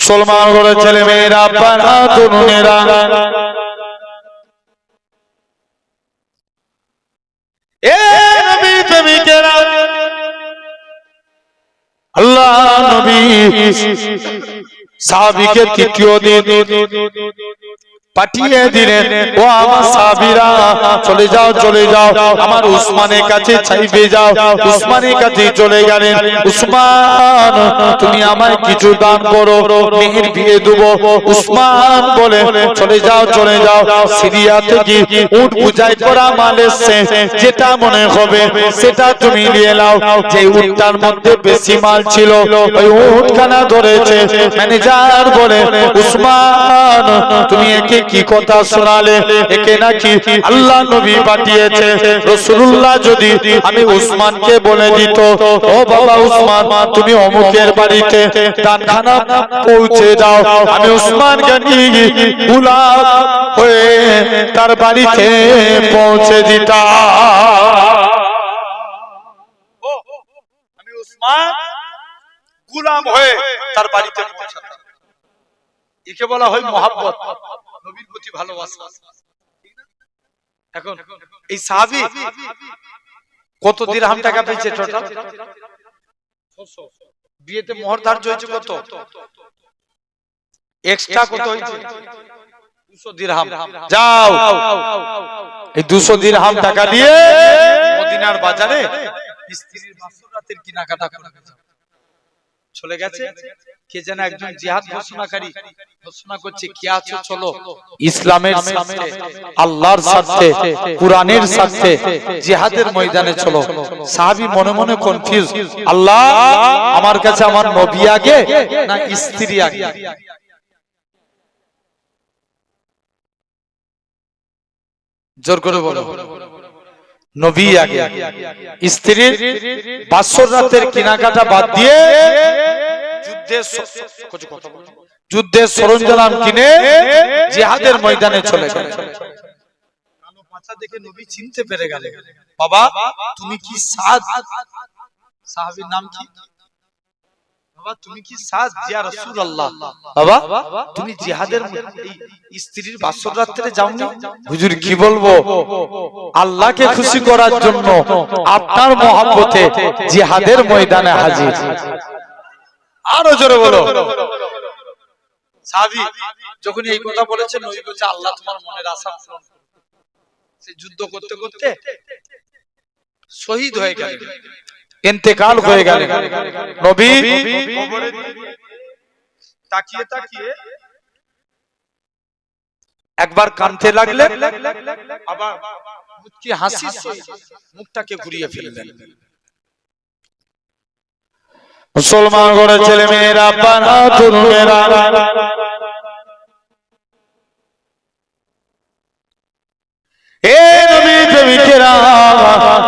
মুসলমান ঘরের ছেলে মেয়েরা, আব্বারা, তরুণেরা, এ নবী প্রেমিকেরা, আল্লাহ নবী সাহাবীকে তৃতীয় দিন পাঠিয়ে দিলেন, ও আমার সাহাবীরা চলে যাও চলে যাও, আমার উসমানের কাছে চাইবে যাও। উসমানের কাছে চলে গেলেন। উসমান, তুমি আমায় কিছু দান করো, মেয়ের বিয়ে দেবো। উসমান বলে, চলে যাও চলে যাও, সিরিয়া থেকে উট বুঝাই করা মাল এসছে, যেটা মনে হবে সেটা তুমি নিয়ে নাও। যে উটটার মধ্যে বেশি মাল ছিল ওই উটখানা ধরেছে। ম্যানেজার বলে, উসমান তুমি একে কি কথা শোনালে? একে নাকি আল্লাহ নবী পাঠিয়েছে। রাসূলুল্লাহ যদি আমি উসমানকে বলে দিত, ও বাবা উসমান, তুমি অমুকের বাড়িতে দানখানা পৌঁছে দাও, আমি উসমানকে নিয়ে গোলাম হয়ে তার বাড়িতে পৌঁছে দিতাম। আমি উসমান গোলাম হয়ে তার বাড়িতে পৌঁছাতাম। একে বলা হয় মহব্বত, নবীর প্রতি ভালোবাসা। এখন এই সাহাবী কত দিরহাম টাকা পেয়েছে টোটাল? 600। বিয়েতে মোহর ধার্য হয়েছে কত? এক্সট্রা কত হয়েছে? 200 দিরহাম। যাও এই 200 দিরহাম টাকা দিয়ে মদিনার বাজারে স্ত্রীর মাসুরাতের কেনাকাটা করে চলে গেছে। কে যেন একজন জিহাদ ঘোষণাকারী ঘোষণা করছে, কি আছো চলো ইসলামের স্বার্থে, আল্লাহর স্বার্থে, কুরআনের স্বার্থে জিহাদের ময়দানে চলো। সাহাবী মনে মনে কনফিউজ, আল্লাহ আমার কাছে আমার নবী আগে না স্ত্রী আগে? জোর করে বলো, নবী আগে। স্ত্রীর বাসর রাতের কেনাকাটা বাদ দিয়ে যুদ্ধের সরঞ্জাম কিনে জিহাদের ময়দানে চলে গেল। কালো পাছা দেখে নবী চিনতে পেরে গেলেন, বাবা তুমি কি সাদ? সাহাবীর নাম কি? বাবা তুমি কি সাদ? ইয়া রাসূলুল্লাহ। বাবা তুমি জিহাদের স্ত্রীর বাসর রাতে যাওনি? হুজুর কি বলবো, আল্লাহকে খুশি করার জন্য আপনার মহব্বতে জিহাদের ময়দানে হাজির। আরো জোরে বলো। সাহাবী যখন এই কথা বলেছেন, নবী বলেছে, আল্লাহ তোমার মনের আশা পূরণ করুন। সে যুদ্ধ করতে করতে শহীদ হয়ে গেলেন, ইন্তেকাল হয়ে গেলেন। নবী তাকিয়ে তাকিয়ে একবার কাঁদতে লাগলেন, আবার মুচকি হাসি মুখটাকে ঘুরিয়ে ফেললেন। মুসলমান ঘরের ছেলে মেয়েরা, আব্বারা, তরুণেরা, এ নবী প্রেমিকেরা,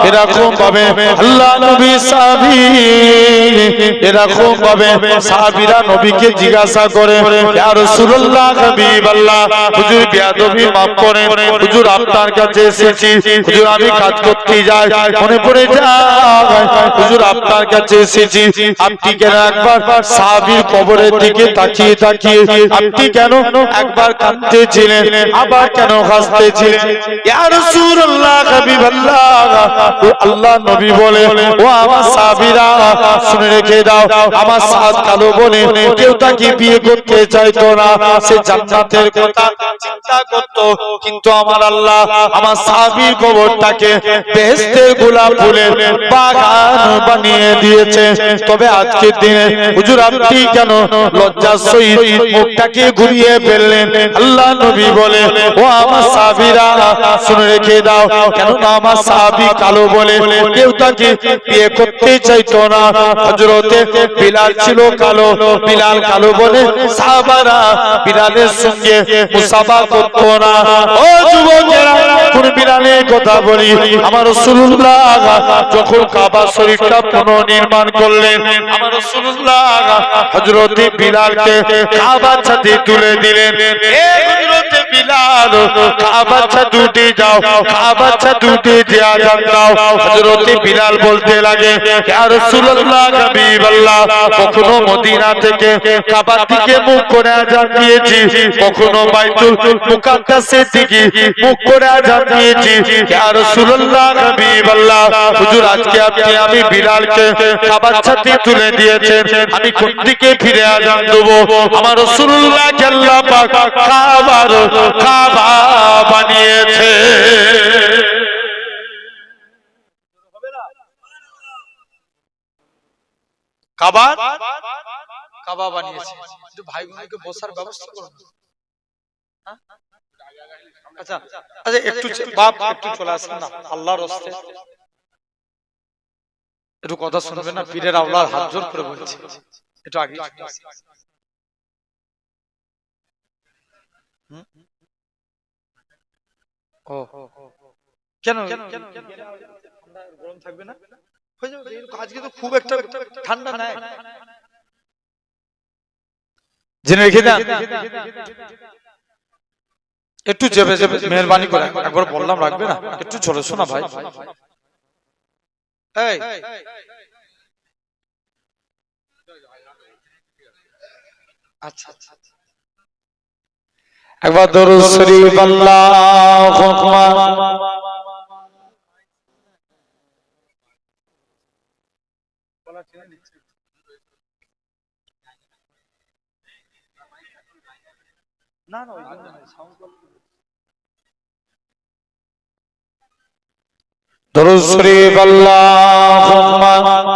এরকম ভাবে আল্লাহ নবী সাহাবী, এরকম ভাবে সাহাবীরা নবীকে জিজ্ঞাসা করে, ইয়া রাসূলুল্লাহ, হাবিবাল্লাহ, হুজুর বেয়াদবি মাফ করেন, হুজুর আপনার কাছে এসেছি, হুজুর আমি কাজ করতে যাই, মনে পড়ে যায়, হুজুর আপনার কাছে এসেছি, আপনি কেন একবার সাহাবীর কবরের দিকে তাকিয়ে তাকিয়ে আপনি কেন একবার কাঁদতেছিলেন, আবার কেন হাসতেছিলেন? ইয়া রাসূলুল্লাহ, হাবিবাল্লাহ, আল্লাহ নবী বলে, ও আমার সাহাবীরা শুনে রেখে দাও, আমার সাদ কালো বলে কেউ তাকে বিয়ে করতে চাইতো না, সে জান্নাতের কথা চিন্তা করত, কিন্তু আমার আল্লাহ আমার সাহাবীর কবরটাকে বেহেশতের গোলাপ ফুলের বাগান বানিয়ে দিয়েছে। তবে আজকের দিনে হুজুর আপনি কেন লজ্জার সহিত মুখটাকে ঘুরিয়ে ফেললেন? আল্লাহ নবী বলে, ও আমার সাহাবীরা শুনে রেখে দাও, কেননা আমার সাহাবী কালো বলে কেউ তাকে বিয়ে করতে চাইতো না। হযরতে বিলাল ছিল কালো, বিলাল কালো বলে সাহাবারা বিলালের সঙ্গে মুসাফা করতো না। ও যুবকেরা, কোন বিলালের কথা বলি? আমার রাসূলুল্লাহ যখন কাবা শরীফটা পুনর্নির্মাণ করলেন, আমার রাসূলুল্লাহ হযরতে বিলালকে কাবার ছাদে তুলে দিলেন। এ হযরতে বিলাল কাবাচ্ছা দুটি যাও কাবাচ্ছা দুটি দিয়ে আযান দাও হযরত বিলাল বলতে লাগে ইয়া রাসূলুল্লাহ হাবিবাল্লাহ কখনো মদিনা থেকে কাবার দিকে মুখ করে আযান দিয়েছি কখনো বাইতুল মুকাদ্দাসের দিকে মুখ করে আযান দিয়েছি ইয়া রাসূলুল্লাহ হাবিবাল্লাহ হুজুর আজকে আপনি আমি বিলালকে কাবাচ্ছা দিয়ে তুলে দিয়েছেন আমি কোন দিকে ফিরে আযান দেব আমার রাসূলুল্লাহ আল্লাহ পাক কাবা বানিয়েছে কাবা বানিয়েছে একটু ভাই বোনকে বসার ব্যবস্থা করুন আচ্ছা আচ্ছা একটু বাপ একটু চলে আসেন না আল্লাহর রাস্তায় একটু কথা শুনবেন না পীরের আওলাদ হাত জোর করে বলছে একটু আগে ও কেন গরম থাকবে না আজকে তো খুব একটা ঠান্ডা নাই জেনে রেখে দেন একটু চেপে চেপে মেহরবানি করে একবার বললাম রাখবে না একটু চলে শোনা ভাই এই আচ্ছা আচ্ছা একবার দরুদ শরীফ আল্লাহু আকবার না না দরুদ শরীফ আল্লাহু আকবার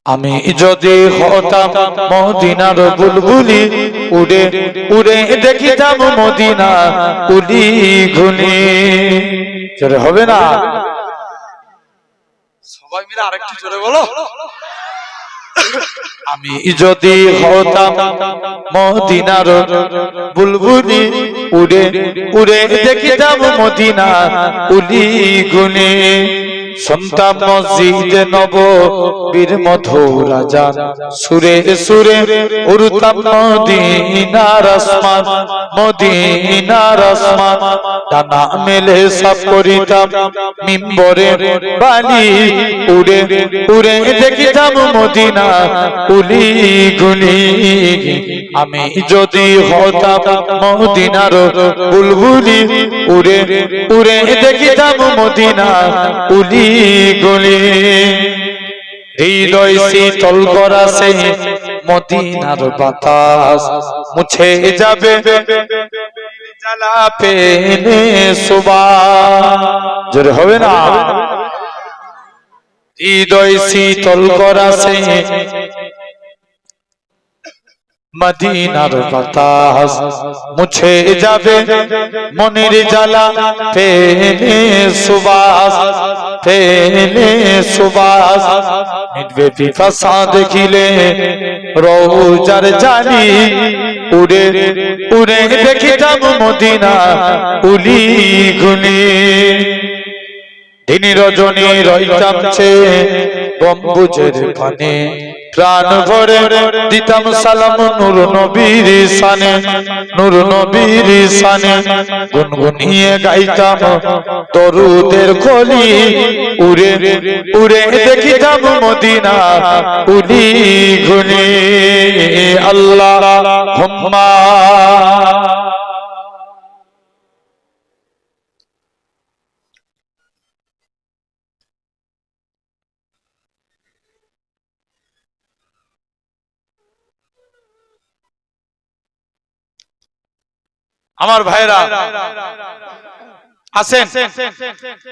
আমি যদি হতাম মদিনার বুলবুলি উড়ে উড়ে দেখিতাম মদিনা উলি গুলি জোরে হবে না সবাই মিলে আরেকটু জোরে বলো আমি যদি হতাম মদিনার বুলবুলি উড়ে উড়ে দেখিতাম মদিনা উলি গুলি শুনতাম মসজিদে নববীর মধুর আযান সুরে সুরে উড়তাম মদিনার আসমান মদিনার আসমান ডানা মেলে সাফ করিতাম মিম্বরে বালি উড়ে উড়ে দেখিতাম মদিনা উলি গুলি আমি যদি হতাম মদিনার বুলবুলি উড়ে উড়ে দেখিতাম মদিনা উলি গলি হৃদয় শীতল করা সে মদিনার বাতাস মুছে যাবে জ্বালা পেলে সুবাস জোরে হবে না হৃদয় শীতল করা সে মদিনার বাতাস মুছে যাবে মনের জ্বালা পেলে সুবাস পেলে সুবাস মিটবে পিপাসা দেখিলে রওজার জানি উড়ে উড়ে দেখিতাম মদিনা উলি গুলি দিন রজনী রইতাম ছে গম্বুজের পানে প্রাণ ভরে দিতাম সালাম নূর নবীর শানে নূর নবীর শানে গুনগুনিয়ে গাইতাম দরুদের কলি উড়ে উড়ে দেখিতাম মদিনা উলি গুলি আল্লাহুম্মা আমার ভাইরা আসেন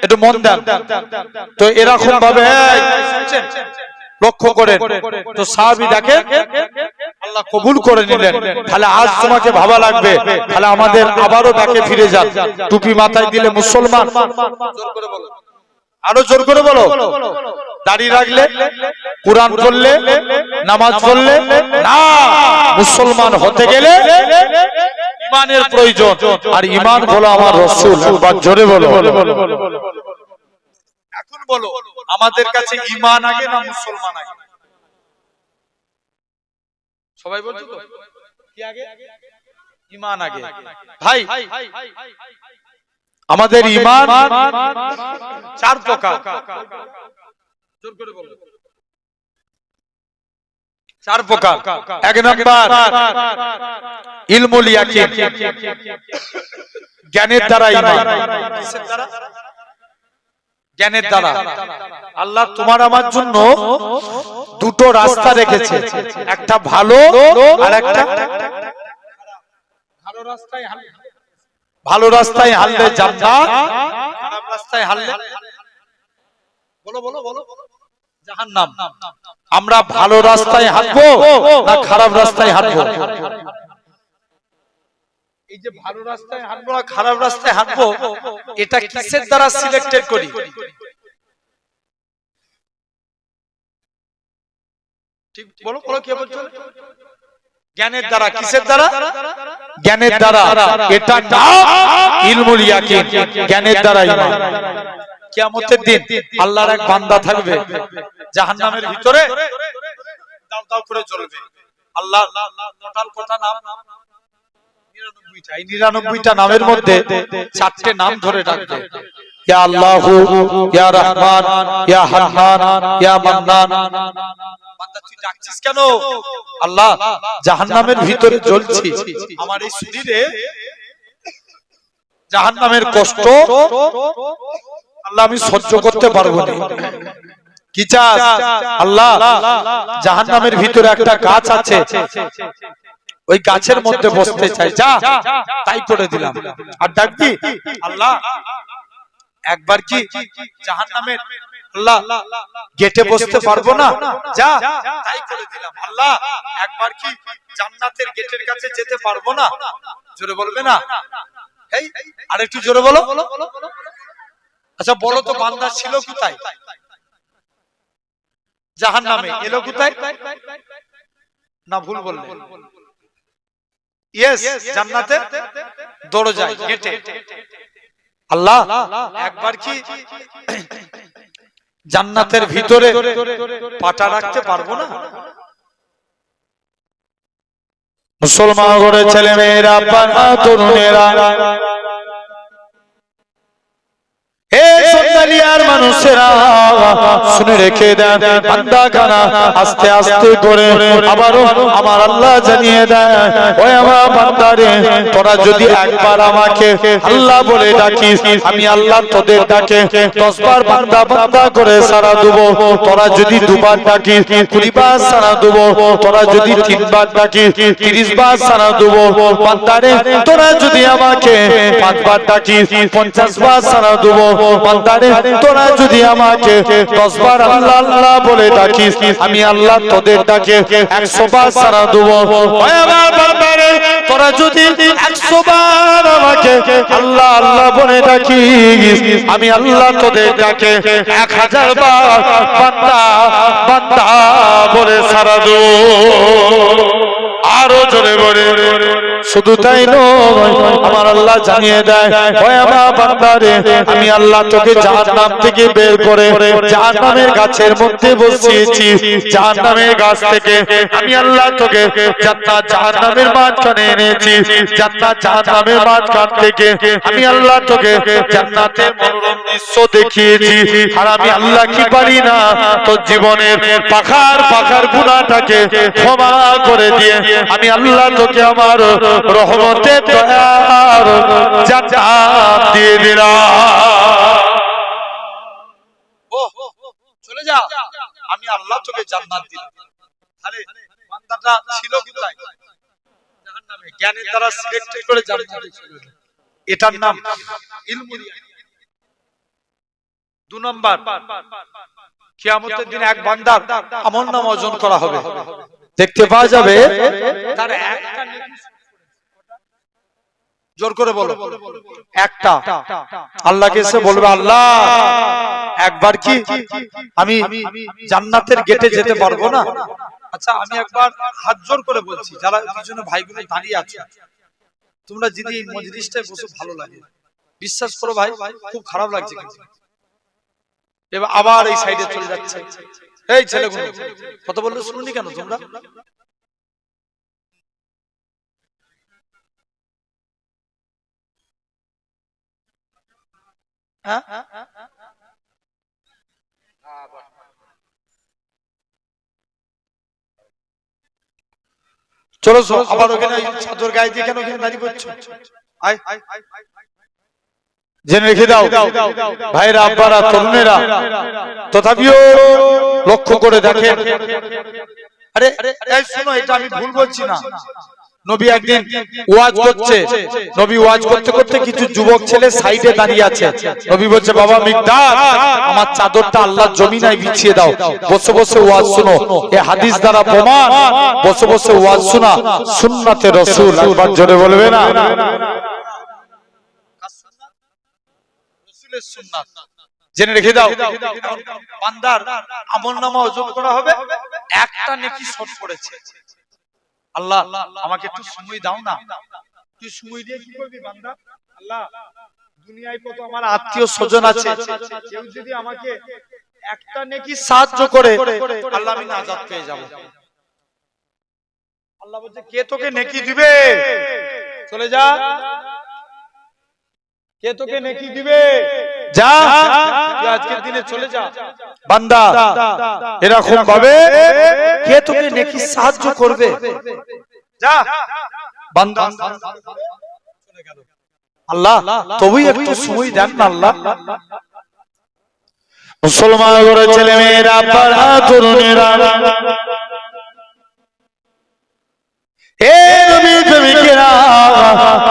একটু মন দেন তো এরকম ভাবে লক্ষ্য করেন তো সাহাবী দেখেন আল্লাহ কবুল করে নিলেন তাহলে আজ তোমাকে ভাবা লাগবে তাহলে আমাদের আবারও ডাকে ফিরে যান টুপি মাথায় দিলে মুসলমান জোর করে বলো আরো জোর করে বলো দাড়ি রাখলে কুরআন পড়লে নামাজ পড়লে না মুসলমান হতে গেলে ইমানের প্রয়োজন, আর ইমান হলো আমার রাসূল। একবার জোরে বলো। এখন বলো, আমাদের কাছে ইমান আগে না মুসলমান আগে? সবাই বলছো তো কি আগে? ইমান আগে। ভাই আমাদের ইমান চার প্রকার। জোর করে বলো। চার প্রকার। এক নাম্বার ইলমুল ইয়াকিন, জ্ঞানের দ্বারা ঈমান। কিসের দ্বারা? জ্ঞানের দ্বারা। আল্লাহ তোমার আমার জন্য দুটো রাস্তা রেখেছে, একটা ভালো আর একটা ভালো রাস্তায় হাঁটলে জান্নাত, খারাপ রাস্তায় হাঁটলে বলো বলো বলো জাহান্নাম। আমরা ভালো রাস্তায় হাঁটবো না খারাপ রাস্তায় হাঁটবো? এই যে ভালো রাস্তায় হাঁটবো না খারাপ রাস্তায় হাঁটবো, এটা কিসের দ্বারা সিলেক্টেড করি? ঠিক বলো বলো, কি বলছো? জ্ঞানের দ্বারা। কিসের দ্বারা? জ্ঞানের দ্বারা। এটা নাম ইলমুল ইয়াকিন, জ্ঞানের দ্বারা ঈমান। কিয়ামতের দিন আল্লাহর এক বান্দা থাকবে জাহান্নামের ভিতরে, দাও দাও করে জ্বলবে। আল্লাহ টোটাল কত নাম? 99টা। এই 99টা নামের মধ্যে 4টে নাম ধরে ডাকবে, ইয়া আল্লাহু, ইয়া রহমান, ইয়া হান্নান, ইয়া মান্নান। বান্দা তুই ডাকছিস কেন? আল্লাহ জাহান্নামের ভিতরে জ্বলছি, আমার এই শরীরে জাহান্নামের কষ্ট আল্লাহ আমি সহ্য করতে পারবো না। কি চাস? আল্লাহ জাহান্নামের ভিতরে একটা গাছ আছে, ওই গাছের মধ্যে বসতে চাই, যা তাই করে দিলাম। আর ডাকবি আল্লাহ একবার কি জাহান্নামের আল্লাহ গেটে বসতে পারবো না, যা তাই করে দিলাম। আল্লাহ একবার কি জান্নাতের গেটের কাছে যেতে পারবো না? জোরে বলবে না? এই আর একটু জোরে বলো। আচ্ছা বলো তো, বান্দা ছিল কোথায়? জাহান্নামে। এলো কোথায়? না ভুল বললে? ইয়েস, জান্নাতের দরজায়, গেটে। আল্লাহ একবার কি জান্নাতের ভিতরে পাটা রাখতে পারবো না? মুসলমান ঘরে ছেলে মেয়েরা, তরুণেরা, হে সন্তালিয়ার মানুষেরা, শুনে রেখে দেন, বান্দা গানা আস্তে আস্তে করে আবারও আমার আল্লাহ জানিয়ে দেন, ওই আমার বান্দারে, তোরা যদি একবার আমাকে আল্লাহ বলে ডাকিস, আমি আল্লাহ তোদের ডাকে 10 বার বান্দা বান্দা করে সাড়া দেব। তোরা যদি 2 বার ডাকিস 20 বার সাড়া দেব। তোরা যদি 3 বার ডাকিস 30 বার সাড়া দেব। বান্দারে তোরা যদি আমাকে 5 বার ডাকিস 50 বার সাড়া দেব। বান্দারে তোরা যদি আমাকে 10 বার আল্লাহ আল্লাহ বলে ডাকিস, আমি আল্লাহ তোদের ডাকে 100 বার সাড়া দেব। ওই আমার বান্দারে তোরা যদি 100 বার আমাকে আল্লাহ আল্লাহ বলে ডাকিস, আমি আল্লাহ তোদের ডাকে 1000 বার বান্দা বান্দা বলে সাড়া দেব। আরো জোরে বলে। শুধু তাই নয়, আমার আল্লাহ জানিয়ে দেয়, ওই আমার বান্দারে, আমি আল্লাহ তোকে জাহান্নাম থেকে বের করে জাহান্নামের গাছের মধ্যে বসিয়েছি। জাহান্নামের গাছ থেকে আমি আল্লাহ তোকে জান্নাত জাহান্নামের মাঝখানে এনেছি। জান্নাত জাহান্নামের মাঝখান থেকে আমি আল্লাহ তোকে জান্নাতের মনোরম দৃশ্য দেখিয়েছি। আর আমি আল্লাহ কি পারি না, তোর জীবনের পাখার পাখার গুনাহটাকে ক্ষমা করে দিয়ে আমি আল্লাহ তোকে আমার রহমতের দয়ার জান্নাত দিয়ে দিলাম। চলে যা, আমি আল্লাহ তোকে জান্নাত দিলাম। তাহলে বান্দাটা ছিল কোথায়? জাহান্নামে। জ্ঞানের দ্বারা সিলেক্টেড করে জান্নাতে ছিল। এটার নাম ইলমুল ইয়াকিন। 2 নাম্বার, কিয়ামতের দিন এক বান্দার আমলনামা ওজন করা হবে। দেখতে পাওয়া যাবে তার একটা নেকি, জোর করে বলো, একটা। আল্লাহকে এসে বলবে, আল্লাহ একবার কি আমি জান্নাতের গেটে যেতে পারবো না? আচ্ছা আমি একবার হাত জোর করে বলছি, যারা পিছনে ভাইগুলো দাঁড়িয়ে আছে, তোমরা যদি এই মজলিসটায় বসে ভালো লাগে, বিশ্বাস করো ভাই খুব খারাপ লাগছে কিন্তু। এবার আবার এই সাইডে চলে যাচ্ছে। এই ছেলেগুলো কথা বললে শুনুনি কেন তোমরা? হ্যাঁ চলো আবার ওখানে চাদর গায়ে দিয়ে কেন ওখানে দাঁড়িয়ে পড়ছো? আয় জেনে রেখে দাও ভাইরা, আব্বারা, তরুণেরা, তথাপিও লক্ষ্য করে দেখেন। আরে এই শোনো, এটা আমি ভুল বলছি না। নবী একদিন ওয়াজ করছে, নবী ওয়াজ করতে করতে কিছু যুবক ছেলে সাইডে দাঁড়িয়ে আছে। নবী বলছে, বাবা মিকদাদ, আমার চাদরটা আল্লাহর জমিনায় বিছিয়ে দাও, বসে বসে ওয়াজ শুনো। এই হাদিস দ্বারা প্রমাণ, বসে বসে ওয়াজ শোনা সুন্নাতে রাসূল। একবার জোরে বলবে না? রাসূলের সুন্নাত জেনে রেখে দাও। বান্দার আমলনামা ওজন করা হবে, একটা নেকি শর্ট পড়েছে। আল্লাহ আমাকে একটু সময় দাও না, তুই সময় দিয়ে কি করবি বান্দা? আল্লাহ দুনিয়ায় কত আমার আত্মীয় স্বজন আছে, কেউ যদি আমাকে একটা নেকি সাহায্য করে, আল্লাহ আমি নাজাত পেয়ে যাব। আল্লাহ বলছে, কে তোকে নেকি দিবে? চলে যা। কে তোকে নেকি দিবে? যা, তুই আজকের দিনে চলে যা। বান্দা এরকম ভাবে কে তোকে নেকি সাহায্য করবে? যা বান্দা। আল্লাহ তবেই একটু সময় দেন না আল্লাহ। মুসলমান ঘরে ছেলে মেয়েরা, পাড়া তরুণেরা,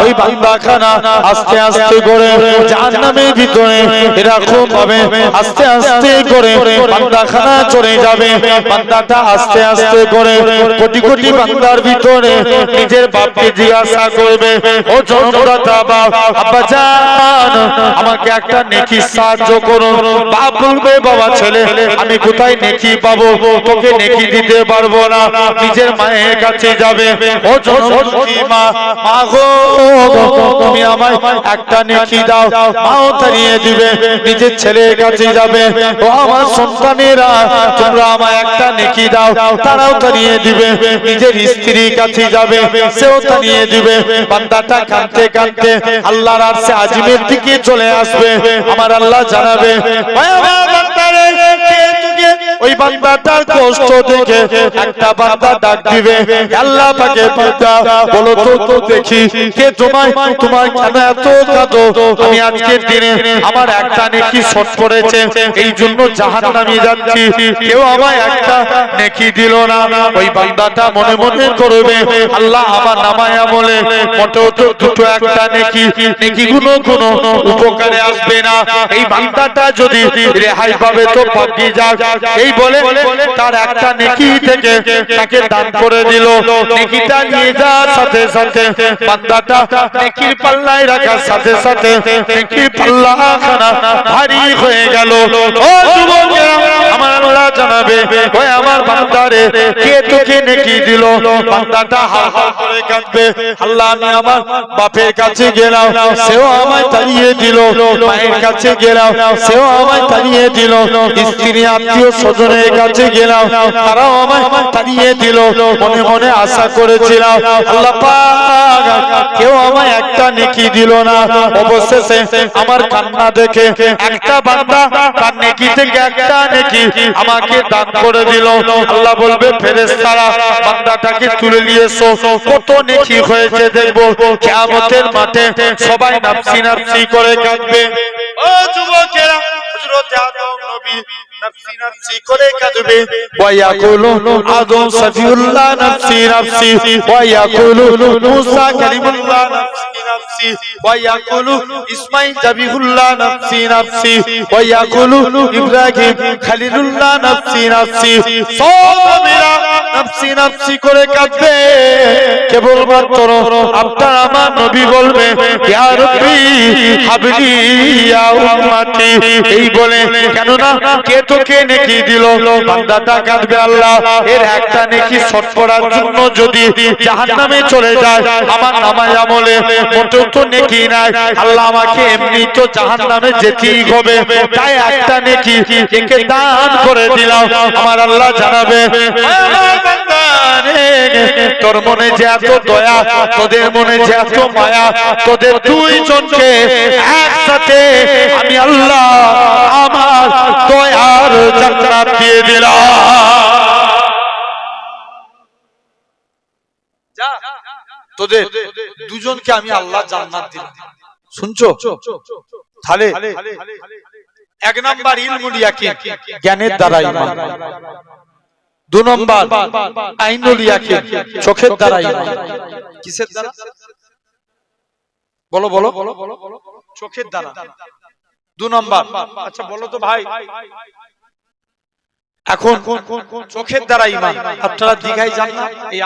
ওই বান্দাখানা আস্তে আস্তে করে জাহান্নামের ভিতরে এরকম ভাবে আস্তে আস্তে করে বান্দাখানা চলে যাবে। বান্দাটা আস্তে আস্তে করে কোটি কোটি বান্দার ভিতরে নিজের বাপকে জিজ্ঞাসা করবে, ও জনমদাতা বাপ, আব্বা জান, আমাকে একটা নেকি সাহায্য করুন। বাপ বলবে, বাবা ছেলে, আমি কোথায় নেকি পাবো? তোকে নেকি দিতে পারবো না। নিজের মায়ের কাছে যাবে, ও জনমী মা, মা গো, তুমি আমায় একটা নেকি দাও। মাও তাড়িয়ে দিবে। নিজের ছেলের কাছে যাবে, ও আমার সন্তানেরা, তোমরা আমায় একটা নেকি দাও, তারাও তাড়িয়ে দিবে। নিজের স্ত্রীর কাছে যাবে, সেও তাড়িয়ে দিবে। বান্দাটা কাঁদতে কাঁদতে আল্লাহর আরশে আজিমের দিকে চলে আসবে। আমার আল্লাহ জানাবে, ওই বান্দাটার কষ্ট দেখে একটা বান্দা ডাক দিবে, আল্লাহ পাকে, বান্দা বলো তো দেখি, কে তোমায়, তোমার কেন এত কাঁদো? আমি আজকের দিনে আমার একটা নেকি শর্ট পড়েছে, এই জন্য জাহান্নামে যাচ্ছি, কেউ আমায় একটা নেকি দিল না। ওই বান্দাটা মনে মনে করবে, আল্লাহ আমার নামায় আমলে মোটেও তো দুটো একটা নেকি, নেকিগুলো কোনো উপকারে আসবে না। এই বান্দাটা যদি রেহাই পাবে তো পাবি যাক, এই বলে তার একটা নেকি থেকে তাকে দান করে দিল। নেকিটা নিয়ে যাওয়ার সাথে সাথে বান্দাটা নেকির পাল্লায় রাখার সাথে সাথে নেকির পাল্লাখানা ভারী হয়ে গেল। ও যুবকেরা, আমার আল্লাহ জানাবে, ওই আমার বান্দারে, কে তোকে নেকি দিল? বান্দাটা হাল হাল করে কাঁদবে, আল্লাহ আমি আমার বাপের কাছে গেলাম, সেও আমায় তাড়িয়ে দিল। মায়ের কাছে গেলাম, সেও আমায় তাড়িয়ে দিল। স্ত্রী আত্মীয় স্বজনের কাছে গেলাম, তারাও আমায় তাড়িয়ে দিল। মনে মনে আশা করেছিলাম, আল্লাহ পাক কেউ আমায় একটা নেকি দিল না। অবশেষে আমার কান্না দেখে একটা বান্দা তার নেকি থেকে একটা নেকি আমাকে দান করে দিল। আল্লাহ বলবে, ফেরেশতারা বান্দাটাকে তুলে নিয়ে এসো, কত নেকি হয়েছে দেখবো। কিয়ামতের মাঠে সবাই নাফসি নাফসি করে কাঁদবে। ও যুবকেরা, হযরত আদম নবী নাফসি নাফসি করে কাঁদবে। ওয়া ইয়াকুলু আদম সফিউল্লাহ নাফসি নাফসি, ওয়া ইয়াকুলু মুসা কালিমুল্লাহ নাফসি নাফসি, ওয়া ইয়াকুলু ইসমাঈল জাবিহুল্লাহ নাফসি নাফসি, ওয়া ইয়াকুলু ইব্রাহিম খলিলুল্লাহ নাফসি নাফসি। সব নবীরা নাফসি নাফসি করে কাঁদবে, কেবলমাত্র আপনার আমার নবী বলবে ইয়া রাব্বি হাবলি ইয়া উম্মতি, এই বলে। কেননা কে তোকে নেকি দিল, বান্দাটা কাঁদবে আল্লাহ এর একটা নেকি শর্ট করার জন্য যদি জাহান্নামে চলে যায়, আমার নামায় আমলে মোটেও তো নেকি নাই, আল্লাহ আমাকে এমনি তো জাহান্নামে যেতেই হবে, তাই একটা নেকি একে দান করে দিলাম। আমার আল্লাহ জানাবে তোর মনে যে এত দয়া, তোদের মনে যে এত মায়া, তোদের দুইজনকে একসাথে আমি আল্লাহ আমার দয়ার জান্নাত দিয়ে দিলাম। তোদের দুজনকে আমি আল্লাহ জান্নাত দিলাম। শুনছো? তাহলে এক নাম্বার ইলমুল ইয়াকিন, জ্ঞানের দ্বারা ঈমান। দুই নাম্বার আইনুল ইয়াকিন, চোখের দ্বারা ঈমান। কিসের দ্বারা? বলো বলো, চোখের দ্বারা। দুই নাম্বার, আচ্ছা বলো তো ভাই, এখন চোখের দ্বারা ঈমান। আপনারা দীঘায় যান না? এই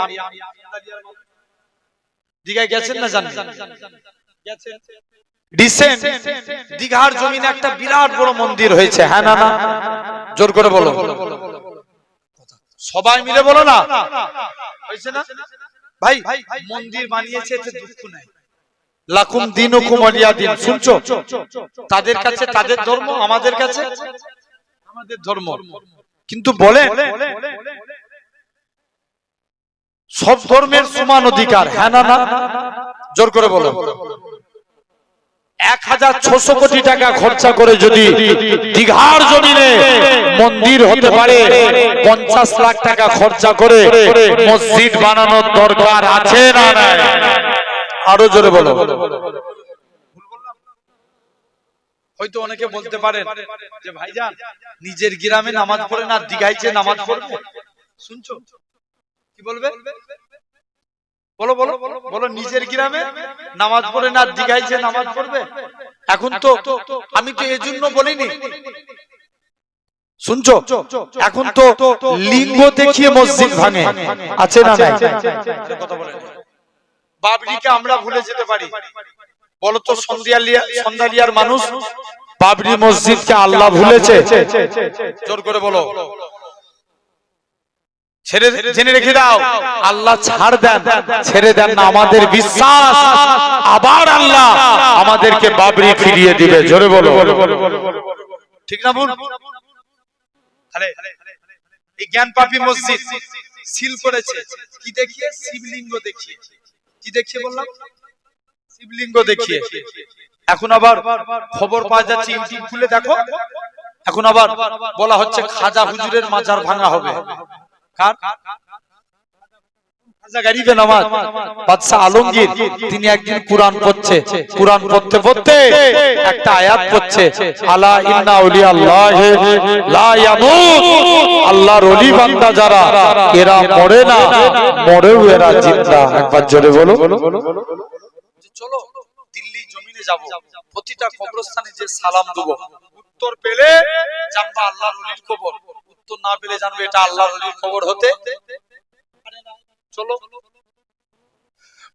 দীঘায় গেছেন না? জানেন রিসেন্ট দীঘার জমিনে একটা বিরাট বড় মন্দির হয়েছে, হ্যাঁ না? না জোর করে বলো, সবাই মিলে বলো না, হয়েছে না ভাই? মন্দির বানিয়েছে এতে দুঃখ নাই, লাকুম দীনুকুম ওয়ালিয়া দীন। শুনছো? তাদের কাছে তাদের ধর্ম, আমাদের কাছে আমাদের ধর্ম। কিন্তু বলে সব ধর্মের সমান অধিকার, হ্যাঁ না? না জোর করে বলো। 1600 কোটি টাকা খরচা করে যদি দীঘার জমিনে মন্দির হতে পারে, 50 লাখ টাকা খরচা করে মসজিদ বানানোর দরকার আছে না নাই? আরো জোরে বলো। হয়তো অনেকে বলতে পারেন যে ভাইজান নিজের গ্রামে নামাজ পড়ে না, দীঘায় যে নামাজ পড়বে। শুনছো কি বলবে? বলো বলো বলো, নিজের গ্রামে নামাজ পড়ে না, দীঘায় যে নামাজ পড়বে। এখন তো আমি তো এজন্য বলিনি, শুনছো? এখন তো লিঙ্গ দেখিয়ে মসজিদ ভাঙে, আছে না নাই? কথা বলে বাবরিকে আমরা ভুলে যেতে পারি, বলো তো সন্ধ্যালিয়ার মানুষ বাবরি মসজিদকে আল্লাহ ভুলেছে? জোর করে বলো। জেনে রেখে দাও, আল্লাহ ছাড় দেন, ছেড়ে দেন না, আমাদের বিশ্বাস আবার আল্লাহ আমাদেরকে বাবরি ফিরিয়ে দিবে। জোরে বলো, ঠিক না ভুল? এই জ্ঞানপাপী মসজিদ সিল করেছে কি দেখিয়ে? শিবলিঙ্গ দেখিয়ে। কি দেখিয়ে বললাম? শিবলিঙ্গ দেখিয়ে। এখন আবার খবর পাওয়া যাচ্ছে, ইউটিউব খুলে দেখো, এখন আবার বলা হচ্ছে খাজা হুজুরের মাজার ভাঙা হবে। আলমগীর তিনি একদিন কুরআন পড়ছে, কুরআন পড়তে পড়তে একটা আয়াত পড়ছে, আলা ইন্না আউলিয়াল্লাহি লা ইয়ামুত, আল্লাহর ওলি বান্দা যারা এরা মরে না, মরেও এরা জিন্দা। একবার জোরে বলো। চলো দিল্লি জমিনে যাব, প্রতিটা কবরস্থানে যে সালাম দেব, উত্তর পেলে জানবা আল্লাহর ওলির কবর, উত্তর না পেলে জানবে এটা আল্লাহর ওলির কবর হতে। চলো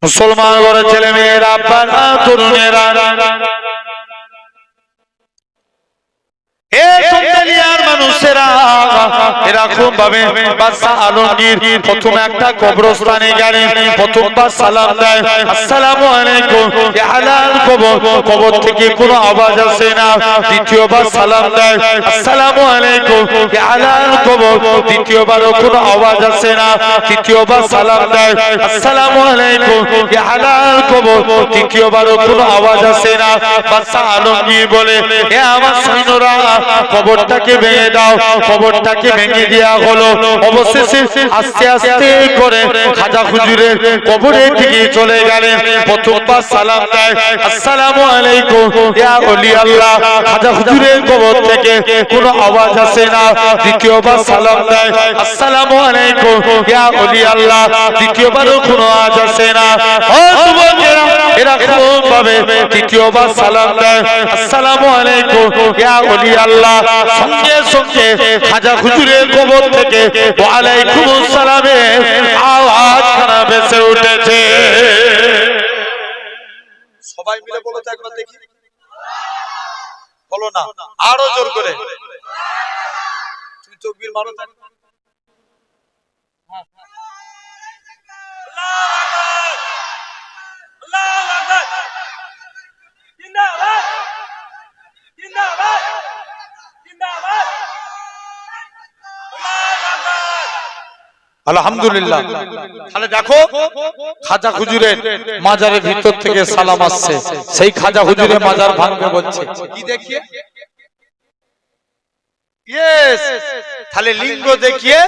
মুসলমান ঘরের ছেলে মেয়েরা, বাবা তরুণেরা, মানুষেরা এরকম ভাবে বাদশা আলমগীর প্রথমে একটা কবরস্থানে গেলেন, প্রথমবার সালাম দেয়, আসসালামু আলাইকুম, হালাল কবর, কবর থেকে কোনো আওয়াজ আসে না। দ্বিতীয়বার সালাম দেয়, আসসালামু আলাইকুম, হালাল কবর, দ্বিতীয়বারও কোনো আওয়াজ আসে না। তৃতীয়বার সালাম দেয়, আসসালামু আলাইকুম, হালাল কবর, তৃতীয়বারও কোনো আওয়াজ আসে না। বাদশা আলমগীর বলে, হে আমার সৈন্যরা, কবরটাকে ভেঙে দাও। কবরটাকে ভেঙে দেওয়া হলো। অবশেষে আস্তে আস্তে করে খাজা হুজুরের কবরের দিকে চলে গেলেন। প্রথমবার সালাম দেয়, আসসালামু আলাইকুম, ইয়া ওলি আল্লাহ, খাজা হুজুরের কবর থেকে কোনো আওয়াজ আসে না। দ্বিতীয়বার সালাম দেয়, আসসালামু আলাইকুম, ইয়া ওলি আল্লাহ, দ্বিতীয়বারও কোনো আওয়াজ আসে না। ও যুবকেরা, এরকম ভাবে তৃতীয়বার সালাম দেয়, আসসালামু আলাইকুম ইয়া ওলি আল্লাহ। সঙ্গে সঙ্গে খাজা হুজুরের কবর থেকে ওয়া আলাইকুমুস সালামের আওয়াজ খানা ভেসে উঠেছে। সবাই মিলে বলো তো একবার দেখি, বলো না আরো জোর করে। তুমি তাকবীর মারো তো। আলহামদুলিল্লাহ। তাহলে দেখো খাজা হুজুরের মাজারের ভিতর থেকে সালাম আসছে, সেই খাজা হুজুরের মাজার ভাঙবে বলছে। কি দেখিয়ে? ইয়েস, তাহলে লিঙ্গ দেখিয়ে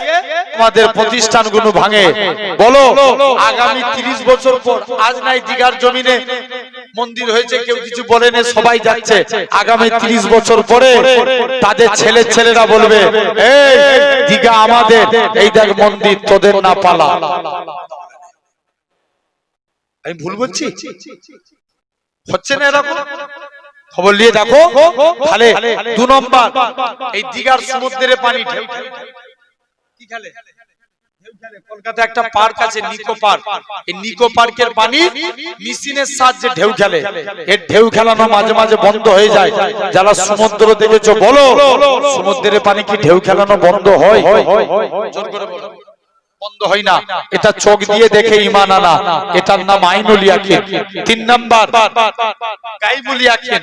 আমাদের প্রতিষ্ঠানগুলো ভাঙে। বলো আগামী 30 বছর পর, আজ নাই দিঘার জমিনে মন্দির হয়েছে, কেউ কিছু বলেনি, সবাই যাচ্ছে। আগামী 30 বছর পরে তাদের ছেলেরা বলবে এই দিঘা আমাদের, এই দেখ মন্দির তোদের না পালা। আমি ভুল বলছি? হচ্ছে না এরকম? খবর নিয়ে দেখো। তাহলে 2 নম্বর, এই দিঘার সমুদ্রের পানি ঢেউ কি খেলে? কলকাতা একটা পার্ক আছে নিকো পার্ক, এই নিকো পার্কের পানি মেশিনের সাহায্যে ঢেউ খেলে। এর ঢেউ খেলানো মাঝে মাঝে বন্ধ হয়ে যায়। যারা সমুদ্র দেখেছো বলো সমুদ্রের পানি কি ঢেউ খেলানো বন্ধ হয়? জোর করে বলো। বন্ধ হয় না। এটা চোখ দিয়ে দেখে ঈমান আনা, এটার নাম আইনুল ইয়াকিন। 3 নাম্বার গাইবুল ইয়াকিন,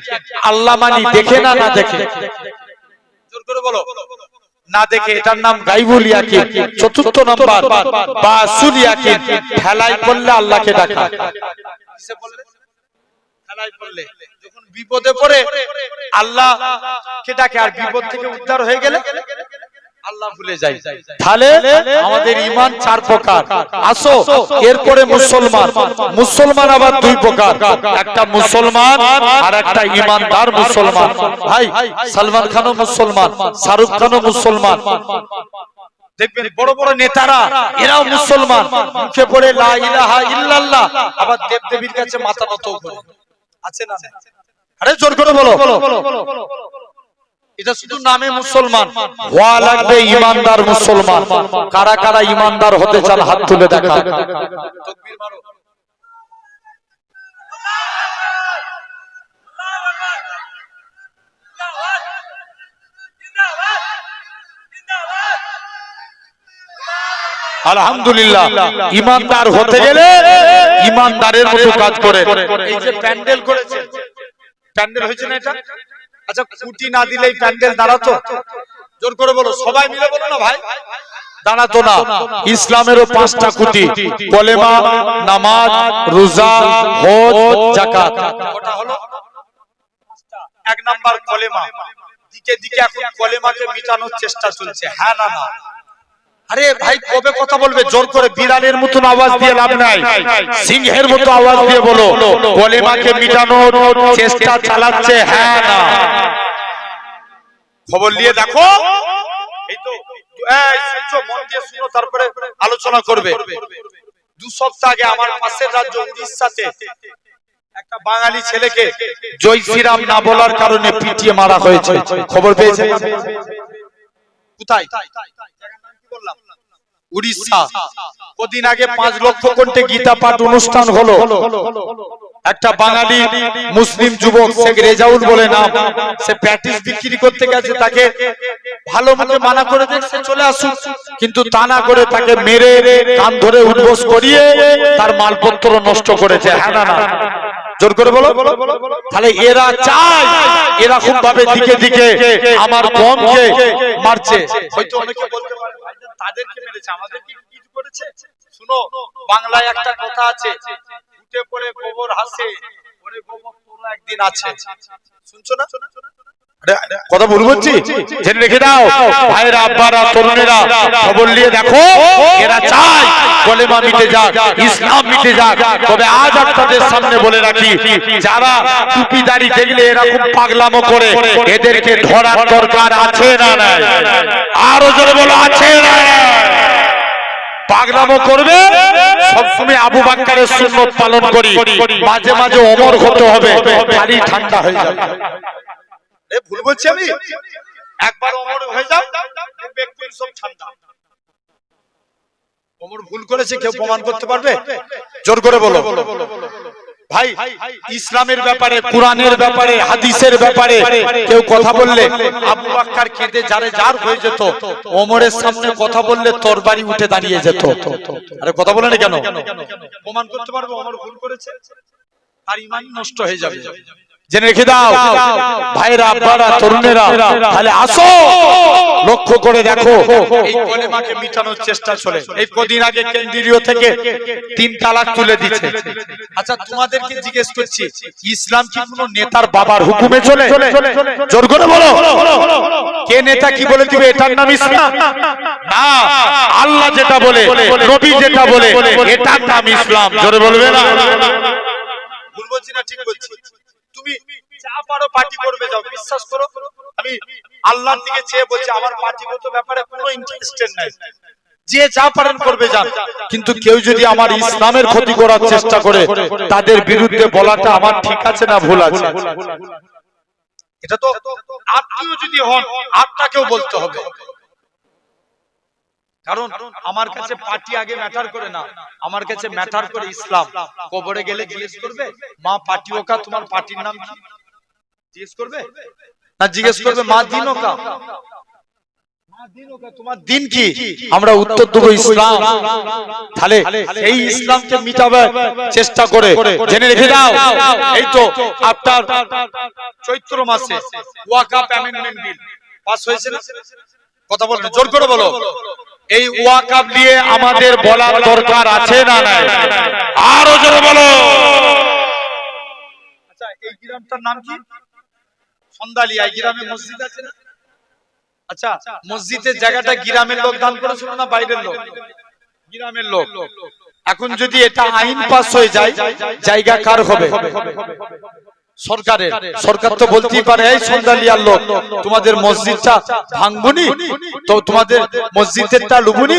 আল্লাহ মানি দেখে না না দেখে। জোর করে বলো। না দেখে, এটার নাম গাইবুল ইয়াকিন। 4 নাম্বার বাসুল ইয়াকিন, খেলায় পড়লে আল্লাহকে ডাকা। কিসে বললে? খেলায় পড়লে, যখন বিপদে পড়ে আল্লাহকে ডাকে, আর বিপদ থেকে উদ্ধার হয়ে গেলে আল্লাহ ভুলে যায়। তাহলে আমাদের ঈমান 4 প্রকার। আসো এরপরে মুসলমান আবার 2 প্রকার, একটা মুসলমান আর একটা ঈমানদার মুসলমান। ভাই সালমান খানও মুসলমান, শাহরুখ খানও মুসলমান। দেখবেন বড় বড় নেতারা এরাও মুসলমান, মুখে পড়ে লা ইলাহা ইল্লাল্লাহ, আবার দেবদেবীর কাছে মাথা নত করে। আছে না? আরে জোর করে বলো। এটা শুধু নামে মুসলমান, হওয়া লাগবে ঈমানদার মুসলমান। কারা কারা ঈমানদার হতে চান হাত তুলে দেখা। তাকবীর মারো। আলহামদুলিল্লাহ। ঈমানদার হতে গেলে ঈমানদারের মতো কাজ করে। এই যে প্যান্ডেল করেছে, প্যান্ডেল হয়েছে না এটা? আচ্ছা, কুটি না দিলেই প্যান্ডেল দাঁড়াতো? জোর করে বলো, সবাই মিলে বলো না ভাই। দাঁড়াতো না। ইসলামেরও 5টা খুঁটি, কলেমা, নামাজ, রোজা, হজ, যাকাত। ওটা হলো 1 নাম্বার কলেমা। দিকে দিকে এখন কলেমাকে মিটানোর চেষ্টা চলছে। হ্যাঁ না না? আরে ভাই কবে কথা বলবে? জোর করে বিড়ালের মতো নতুন আওয়াজ দিয়ে লাভ নাই, সিংহের মতো আওয়াজ দিয়ে বলো কলেমাকে মিটানোর চেষ্টা চালাচ্ছে। হ্যাঁ না? খবর নিয়ে দেখো। এই তো এই শুনছো, মন দিয়ে শুনো, তারপরে আলোচনা করবে। 2 সপ্তাহ আগে আমার পাশের রাজ্য উড়িষ্যাতে একটা বাঙালি ছেলেকে জয় শ্রীরাম না বলার কারণে পিটিয়ে মারা হয়েছে। খবর পেয়েছেন? কোথায়? কি বললাম? উড়িষ্যা। কদিন আগে 5 লক্ষ কণ্ঠে গীতা পাঠ অনুষ্ঠান হলো। একটা বাঙালি মুসলিম যুবক শেখ রেজাউল বলে নাম, সে প্যাটিস বিক্রি করতে গেছে, তাকে ভালো মতো মানা করে দেখছে চলে আসুক, কিন্তু তা না করে তাকে মেরে কান ধরে উঠবোস করিয়ে তার মালপত্র নষ্ট করেছে। হ্যাঁ না না? জোর করে বলো। তাহলে এরা চায় এরকম ভাবে দিকে দিকে আমার কমকে মারছে। হয়তো অনেকে বলতে পারে তাদেরকে মেরেছে, আমাদেরকে কিছু করেছে? শুনো, বাংলায় একটা কথা আছে, উঠে পড়ে গোবর হাসে, পরে গোবর তোরা একদিন আছে। শুনছো না? কথা ভুল বলছি? জেনে রেখে দাও ভাইরা, আব্বারা, তরুণেরা, খবর নিয়ে দেখো। এরা চায় কলেমা মিটে যাক, ইসলাম মিটে যাক। তবে আজ আপনাদের সামনে বলে রাখি, যারা টুপি দাড়ি দেখলে এরকম পাগলামো করে, এদেরকে ধরার দরকার আছে না নাই? আরো জোরে বলো, আছে না? পাগলামো করবে, সবসময় আবু বকরের সুন্নাত পালন করি, মাঝে মাঝে ওমর হতে হবে, খালি ঠান্ডা হয়ে যাবে। এ ভুল বলছি আমি? একবার ওমর হয়ে যাও, দেখবে একটু সব ঠান্ডা। ওমর ভুল করেছে, কেউ প্রমাণ করতে পারবে? জোর করে বলো ভাই। ইসলামের ব্যাপারে, কোরআনের ব্যাপারে, হাদিসের ব্যাপারে কেউ কথা বললে আবু বকর কেঁদে যারে যার হয়ে যেত, ওমরের সামনে কথা বললে তরবারি উঠে দাঁড়িয়ে যেত। আরে কথা বলে না কেন? প্রমাণ করতে পারবে ওমর ভুল করেছে, আর ঈমান নষ্ট হয়ে যাবে। জেনে রেখে দাও ভাইরা, আব্বারা, তরুণেরা, তাহলে আসো লক্ষ্য করে দেখো, এই কলেমাকে মিটানোর চেষ্টা চলে। এই কদিন আগে কেন্দ্রীয় থেকে 3 তালাক তুলে দিচ্ছে। আচ্ছা তোমাদেরকে জিজ্ঞেস করছি, ইসলাম কি কোনো নেতার বাবার হুকুমে চলে? জোর করে বলো, কে নেতা কি বলে দিবে এটার নাম ইসলাম? না, আল্লাহ যেটা বলে, নবী যেটা বলে, এটার নাম ইসলাম। জোরে বলবে না? ভুল বলছি না ঠিক বলছি? তুমি যা পারো পার্টি করবে যাও, বিশ্বাস করো আমি আল্লাহর দিকে চেয়ে বলছি, আমার পার্টিগত ব্যাপারে কোনো ইন্টারেস্টেড নাই। যে যা পারেন করবে যান, কিন্তু কেউ যদি আমার ইসলামের ক্ষতি করার চেষ্টা করে, তাদের বিরুদ্ধে বলাটা আমার ঠিক আছে না ভুল আছে? এটা তো আত্মীয় যদি হন, আত্মাকেও বলতে হবে। কারণ আমার কাছে পার্টি আগে ম্যাটার করে না, আমার কাছে ম্যাটার করে ইসলাম। কবরে গেলে জিজ্ঞেস করবে, মা পার্টিও কা, তোমার পার্টির নাম কি? জিজ্ঞেস করবে না? জিজ্ঞেস করবে মা দিনও কা, তোমার দিন কি? আমরা উত্তর দেবো ইসলাম। তাহলে এই ইসলামকে মিটাবে চেষ্টা করে, জেনে রেখে দাও, এই তো আপনার চৈত্র মাসে ওয়াকাফ অ্যামেন্ডমেন্ট বিল পাস হয়েছে না? কথা বলেন, জোর করে বলো। এই ওয়াকাফ নিয়ে আমাদের বলার দরকার আছে না নাই? আরো জোরে বলো। আচ্ছা এই গ্রামটার নাম কি? সন্দালিয়া। এই গ্রামে মসজিদ আছে না? আচ্ছা মসজিদের জায়গাটা গ্রামের লোক দান করেছিল না বাইরের লোক? গ্রামের লোক। এখন যদি এটা আইন পাস হয়ে যায়, জায়গা কার হবে? সরকারের। সরকার তো বলতেই পারে, এই সন্দালিয়ার লোক, তোমাদের মসজিদটা ভাঙবনি তো, তোমাদের মসজিদেরটা লুবুনি,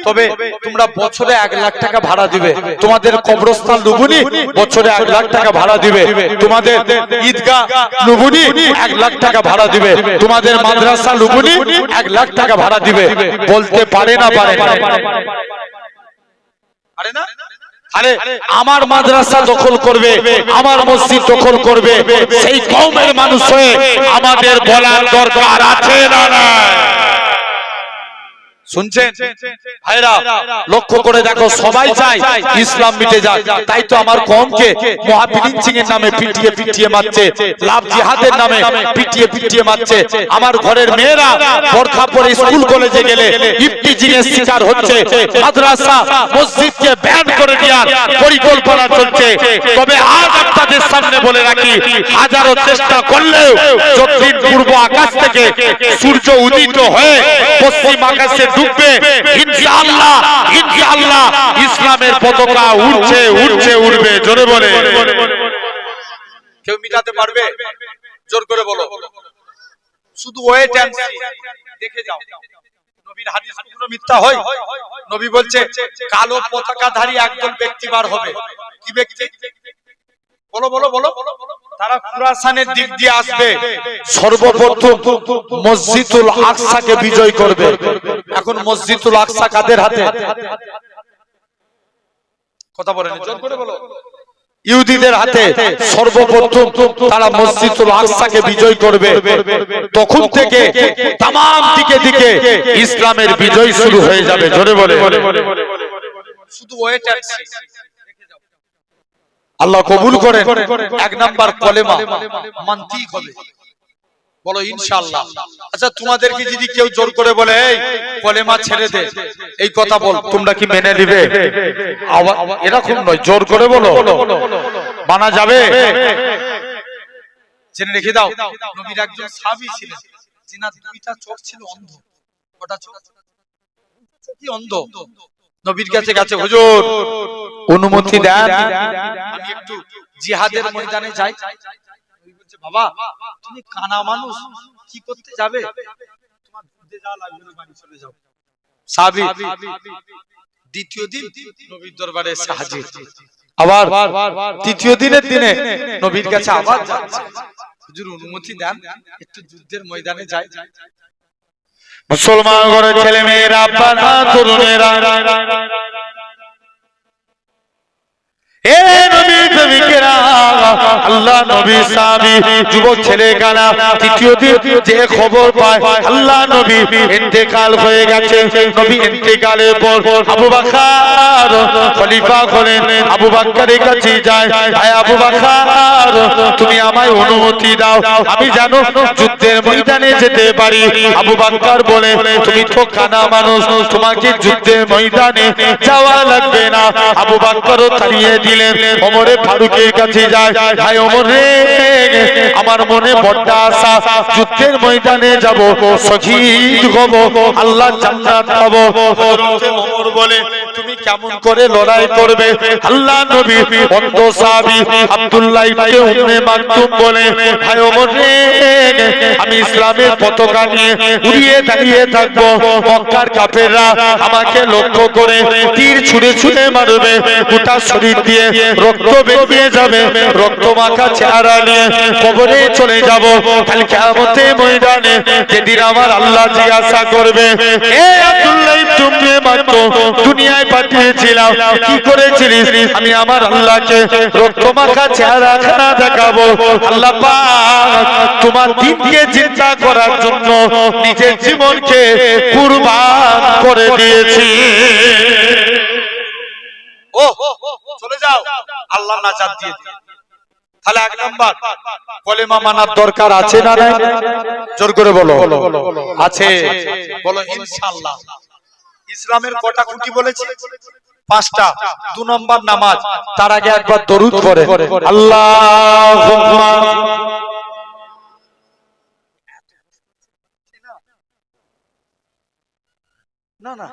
তবে তোমরা বছরে 1 লাখ টাকা ভাড়া দিবে। তোমাদের কবরস্থান লুবুনি, বছরে 1 লাখ টাকা ভাড়া দিবে। তোমাদের ঈদগাহ লুবুনি, 1 লাখ টাকা ভাড়া দিবে। তোমাদের মাদ্রাসা লুবুনি, 1 লাখ টাকা ভাড়া দিবে। বলতে পারে না পারে না? পারে না? আরে আমার মাদ্রাসা দখল করবে, আমার মসজিদ দখল করবে, সেই কওমের মানুষ হয়ে আমাদের বলার দরকার আছে না না? শুনছেন ভাইরা? লক্ষ্য করে দেখো, সবাই চায় ইসলাম মিটে যাক, তাই তো আমার কওমকে মুহাবিলিন এর নামে পিটিয়ে পিটিয়ে মারছে, লাভ জিহাদের নামে পিটিয়ে পিটিয়ে মারছে। আমার ঘরের মেয়েরা বোরখা পরে স্কুল কলেজে গেলে ইফতিজিং এর শিকার হচ্ছে। মাদ্রাসা মসজিদকে ব্যান করে দেওয়ার পরিকল্পনা চলছে। তবে আজ আপনাদের সামনে বলে রাখি, হাজারো চেষ্টা করলেও যতদিন পূর্ব আকাশ থেকে সূর্য উদিত হয়ে পশ্চিম আকাশে ডুববে, ইনশাআল্লাহ ইনশাআল্লাহ ইসলামের পতাকা উড়ছে উড়ছে উড়বে। জোরে বলে, কেউ মিটাতে পারবে? জোর করে বলো। শুধু ওয়েট এন্ড সি, দেখে যাও। নবীর হাদিস পুরো মিথ্যা হয়? নবী বলছে কালো পতাকাধারী একজন ব্যক্তি বার হবে। কি ব্যক্তি? বলো বলো বলো। তারা খুরাসানের দিক দিয়ে আসবে, সর্বপ্রথম মসজিদুল আকসাকে বিজয় করবে। এখন মসজিদুল আকসা কাদের হাতে? কথা বলেন, জোর করে বলো। ইহুদিদের হাতে। সর্বপ্রথম তারা মসজিদুল আকসাকে বিজয় করবে। তখন থেকে तमाम দিকে দিকে ইসলামের বিজয় শুরু হয়ে যাবে। জোরে বলে, শুধু ওয়েট এন্ড সি। আল্লাহ কবুল করে। 1 নাম্বার কলেমা মানতেই হবে, বলো ইনশাআল্লাহ। আচ্ছা তোমাদেরকে যদি কেউ জোর করে বলে এই কলেমা ছেড়ে দে, এই কথা বল, তোমরা কি মেনে নিবে? এরকম নয়, জোর করে বলো, মানা যাবে? জেনে রেখে দাও, নবীর একজন সাহাবী ছিলেন, যিনার 2টা চোখ ছিল অন্ধ। কটা চোখ? চোখই অন্ধ। নবীর কাছে গেছে, হুজুর অনুমতি দেন, আমি একটু জিহাদের ময়দানে যাই। নবী বলছে, বাবা তুমি কানা মানুষ, কি করতে যাবে? তোমার যুদ্ধে যাওয়া লাগবে না, বাড়ি চলে যাও। সাহাবী দ্বিতীয় দিন নবীর দরবারে এসে হাজির। আবার তৃতীয় দিনের দিনে নবীর কাছে আবার যাচ্ছে, হুজুর অনুমতি দেন একটু যুদ্ধের ময়দানে যাই। মুসলমান ঘরের ছেলে মেয়েরা, আব্বারা, তরুণেরা, এ নবী প্রেমিকেরা, আল্লাহ নবী সাহাবী যুবক ছেলে কানা তৃতীয় দিন যে খবর পায় আল্লাহ নবী ইন্তেকাল হয়ে গেছে, নবী ইন্তেকালের পর আবু বকর খলিফা হলেন। আবু বকরের কাছে যায়, ভাই আবু বকর তুমি আমায় অনুমতি দাও, আমি জানো যুদ্ধের ময়দানে যেতে পারি। আবু বকর বলে তুমি তো কানা মানুষ, তোমাকে যুদ্ধের ময়দানে যাওয়া লাগবে না। আবু বকর তাড়িয়ে দিলেন। ওমরে ফারুকের কাছে যায়, ভাই ওমর রে আমার মনে বড় আশা, যুদ্ধের ময়দানে যাব, শহীদ হব, আল্লাহ জান্নাত পাবো। ওমর বলে তুমি কেমন করে লড়াই করবে? আল্লাহ নবী অন্ধ সাহাবী আব্দুল্লাহ ইবনে উম্মে মাকতুম বলে, ভাই ওমর রে আমি ইসলামের পতাকা নিয়ে উড়িয়ে দাঁড়িয়ে থাকবো, মক্কার কাফেররা আমাকে লক্ষ্য করে তীর ছুঁড়ে ছুঁড়ে মারবে, গোটা শরীর দিয়ে রক্ত বেরিয়ে যাবে, রক্ত মাখা চেহারা নিয়ে কবরে চলে যাব। কাল কিয়ামতের ময়দানে যেদিন আমার আল্লাহ জিজ্ঞাসা করবে, এ আব্দুল্লাহ ইবনে উম্মে মাকতুম দুনিয়ায় পাঠিয়েছিলাম কি করেছিলিস? আমি আমার আল্লাহকে রক্ত মাখা চেহারা খানা দেখাবো। আল্লাহ পাক তোমার দিনকে চিন্তা করার জন্য নিজের জীবনকে কুরবান করে দিয়েছি। ও চলে যাও, আল্লাহ নাজাত দিয়ে দিন। তাহলে এক নাম্বার কলেমা মানার দরকার আছে না নাই? জোর করে বলো আছে। বলো ইনশাআল্লাহ। ইসলামের কটা খুঁটি বলেছি? 5টা। 2 নম্বর নামাজ, তার আগে একবার দরুদ পড়ে আল্লাহুম্মা না না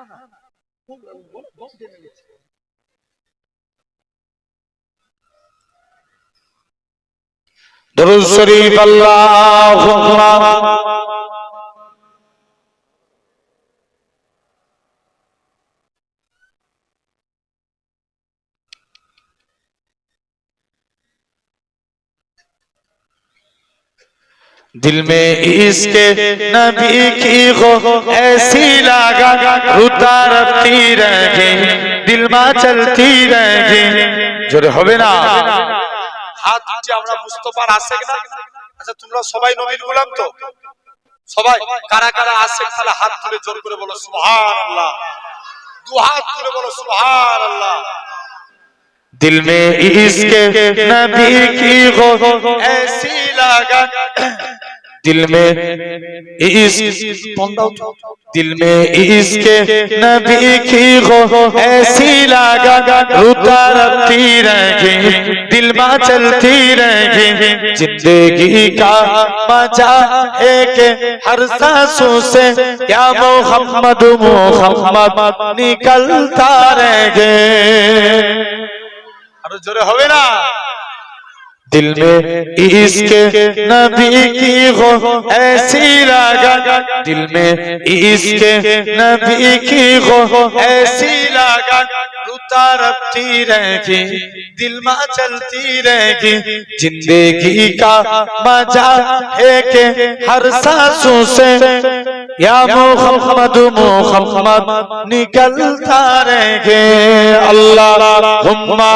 দরুদ শরীফ আল্লাহুম্মা दिल में इश्क नबी की हो ऐसी लगा रुता रखती रहे दिल में चलती रहे। जोरे होवे ना হাত উঠিয়ে আমরা মুস্তাফার আশিক না? আচ্ছা তোমরা সবাই নবীর গোলাম তো? সবাই কারা কারা আশিক তাহলে হাত তুলে জোর করে বলো সুবহানাল্লাহ। 2 হাত তুলে বলো সুবহানাল্লাহ। दिल में इश्क नबी की हो ऐसी लगा दिल में दिल में इश्क नबी की हो ऐसी लगा रुता रखती रहे दिल में चलती रहे। जिंदगी का मजा है कि हर सांसों से या मोहम्मद मोहम्मद निकलता रहे। আরো জোরে হবে না? दिल में इश्क नबी की हो ऐसी लगा दिल में इश्क नबी की हो ऐसी लगा रुता रखती रहेगी दिल में चलती रहेगी। जिंदगी का मजा है कि हर सांसों से या मोहम्मद मोहम्मद निकलता रहेंगे। अल्लाहुम्मा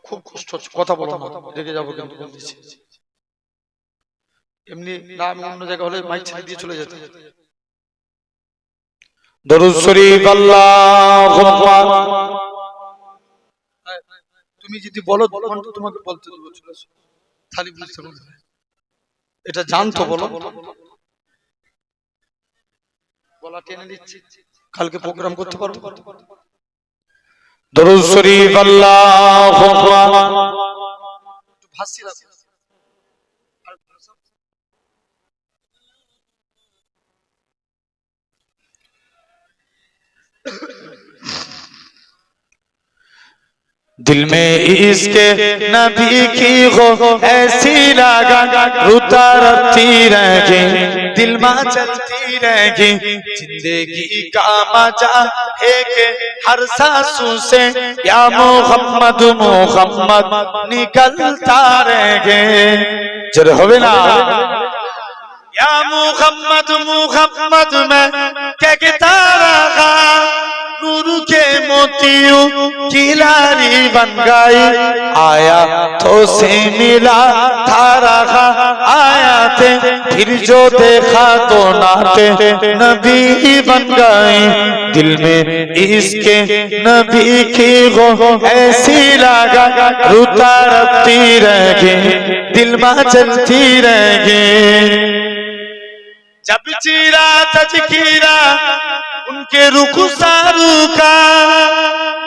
খুব কষ্ট হচ্ছে, কথা বলো না, দেখে যাবো কিন্তু বলতেছি। এমনি না আমি অন্য জায়গা হলে মাইক ছেড়ে দিয়ে চলে যেত। দরুদ শরীফ আল্লাহুম্মা তুমি যদি বলো তোমাকে বলতে দেবো, চলে আসো। খালি বুঝতে পারবে এটা জানতো বলো, বলা টেনে দিচ্ছি, কালকে প্রোগ্রাম করতে পারবো। দরুদ শরীফ আল্লাহুম্মা একটু ভাসি রাখো। दिल में इसके नबी की हो ऐसी लगन उतरती रहेगी, दिल में चलती रहेगी। जिंदगी का मजा है कि हर सांसों से या मोहम्मद मोहम्मद निकलता रहेंगे। जरा होवे ना या मोहम्मद मोहम्मद में कहता रहा, नूर के मोतियों की लारी बन गई। आया तो से मिला था रहा, आया थे फिर जो देखा तो नाते नबी बन गई। दिल में इसके नबी की हो ऐसी लगा उतरती रहेगी, दिल में चलती रहेगी। जब चीरा तजकीरा उनके रुखसारू का,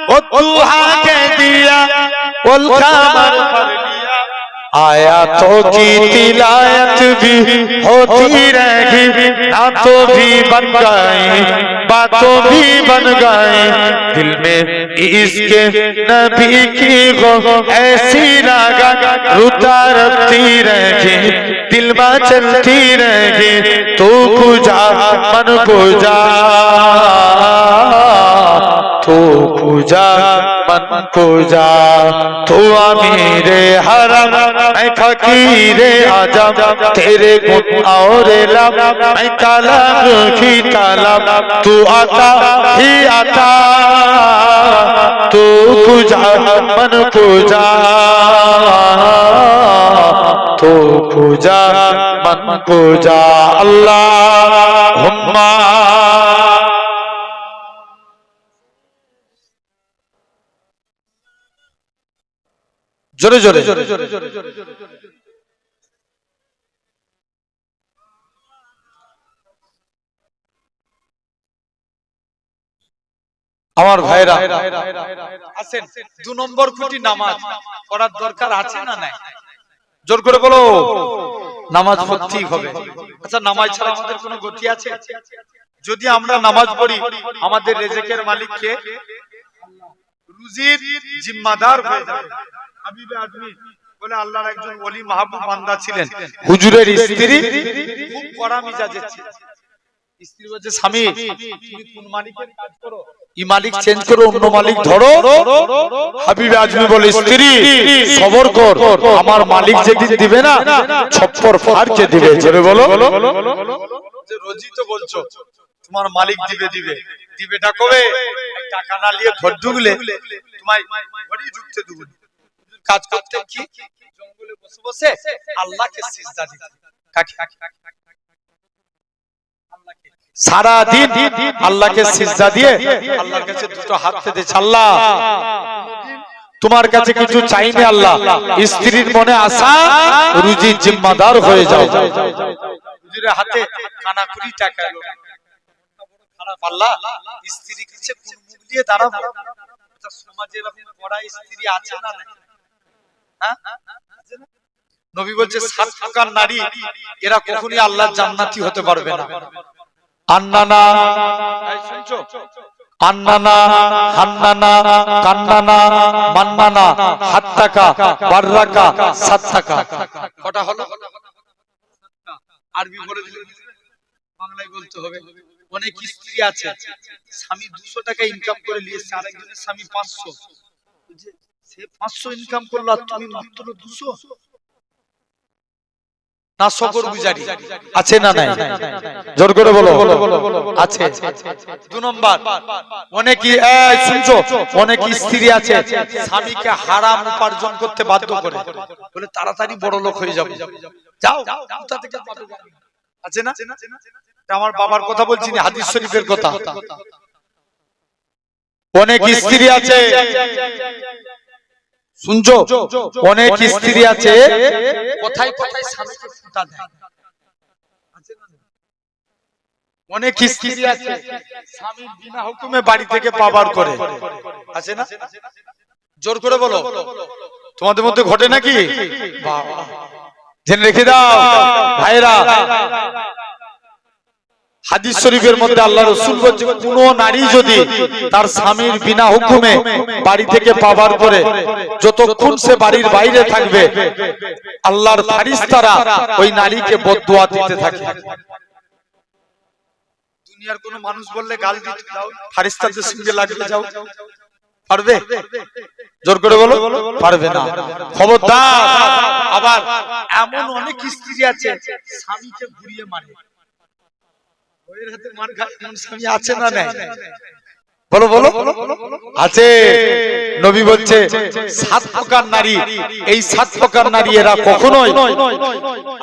वो दुहा कह दिया उल्का मर लिया। आया तो की तिलायत भी होती रहेगी, नातों भी बन गए बातों भी बन गए। दिल में इसके नबी की हो ऐसी लगा उतरती रहेगी, दिल में चलती रहेगी। तू पूजा मन पूजा, तू पूजा मन पूजा। तू अमीरे हरम मैं फकीरे आजम, तेरे गुण और लब मैं तलब ही तलब। तू आता ही आता, तू पूजा मन पूजा, तो पूजा मन पूजा। अल्लाहुम्मा जोरे जोरे আমার ভাইরা আছেন। 2 নম্বর খুঁটি নামাজ পড়ার দরকার আছে না নাই? জোর করে বলো, নামাজ পড়তেই হবে। আচ্ছা, নামাজ ছাড়া আমাদের কোনো গতি আছে? যদি আমরা নামাজ পড়ি, আমাদের রিজিকের মালিক কে? রুজির জিম্মাদার হয়ে যাবে। হাবিবে আজমি বলে আল্লাহর একজন ওলি মাহবুব বান্দা ছিলেন, হুজুরের স্ত্রী খুব কড়া মিজাজের ছিল। স্ত্রী বলছে, স্বামী তুমি কোন মালিকের কাজ করো, ই মালিক চেঞ্জ করো, অন্য মালিক ধরো। হাবিবে আজমি বলে, স্ত্রী সবর কর, আমার মালিক যেদিন দিবে না ছপ্পর ফাড়কে দিবে। জোরে বলো। যে রোজই তো বলছো তোমার মালিক দিবে দিবে, দিবেটা কবে? টাকা না নিয়ে ঘর ঢুকলে তোমায় ঘরে ঢুকতে দেব। কাজ করতে কি জঙ্গলে বসে বসে আল্লাহকে সিজদা দিতে। সারা দিন আল্লাহকে সিজদা দিয়ে আল্লাহর কাছে দুটো হাত পেতে, আল্লাহ তোমার কাছে কিছু চাইনি, আল্লাহ স্ত্রীর মনে আশা রুজির জিম্মাদার হয়ে যাও। হুজুরের হাতে কানাকুড়ি টাকা এলো, খারাপ আল্লাহ স্ত্রীর কাছে কোন মুখ দিয়ে দাঁড়াবো? সমাজে এরকম বড় স্ত্রী আছে না নাই? হ্যাঁ, নবী বলছে 7 প্রকার নারী এরা কখনোই আল্লাহর জান্নাতি হতে পারবে না। আন্নানা, এই শুনছো? আন্নানা, হান্নানা, কান্নানা, মান্নানা, হাত্তাকা, বাররাকা, সাত্তাকা। কটা হলো? আরবি বলে দিলে বাংলায় বলতে হবে। অনেক স্ত্রী আছে স্বামী 200 টাকা ইনকাম করে নিয়েছে, আরেকজনের স্বামী 500, সে 500 ইনকাম করলো আর তুমি মাত্র 200। না শকর গুজারি আছে না নাই? জোর করে বলো, আছে। 2 নম্বর, অনেকই শুনছো, অনেক স্ত্রী আছে স্বামীকে হারাম উপার্জন করতে বাধ্য করে, বলে তাড়াতাড়ি বড় লোক হয়ে যাবে, যাও কোথা থেকে পাবে। আছে না? আমার বাবার কথা বলছি না, হাদিস শরীফের কথা। অনেক স্ত্রী আছে শুনছো, অনেক স্ত্রী আছে কোথায় কোথায় স্বামীকে ফুটা দেয়। অনেক স্ত্রী আছে স্বামী বিনা হুকুমে বাড়ি থেকে পাবার করে। আছে না? জোর করে বলো, তোমাদের মধ্যে ঘটে নাকি? জেনে রেখে দাও ভাইরা, হাদিস শরীফের মধ্যে আল্লাহ রাসূল বলেছে কোন নারী যদি তার স্বামীর বিনা হুকুমে বাড়ি থেকে পাবার পরে যতক্ষণ সে বাড়ির বাইরে থাকবে আল্লাহর ফেরেশতারা ওই নারীকে বদদুয়া দিতে থাকে। দুনিয়ার কোন মানুষ বললে গাল দিতে যাও, ফেরেশতাদের সঙ্গে লাগতে যাও, পারবে? জোর করে বলো, পারবে না। খবরদার। আবার এমন অনেক স্ত্রী আছে স্বামীকে ঘুরিয়ে মারে, ওর হাতে মার খায় এমন স্বামী আছে না নাই? বলো বলো, আছে। নবী বলছে 7 প্রকার নারী, এই 7 প্রকার নারী এরা কখনোই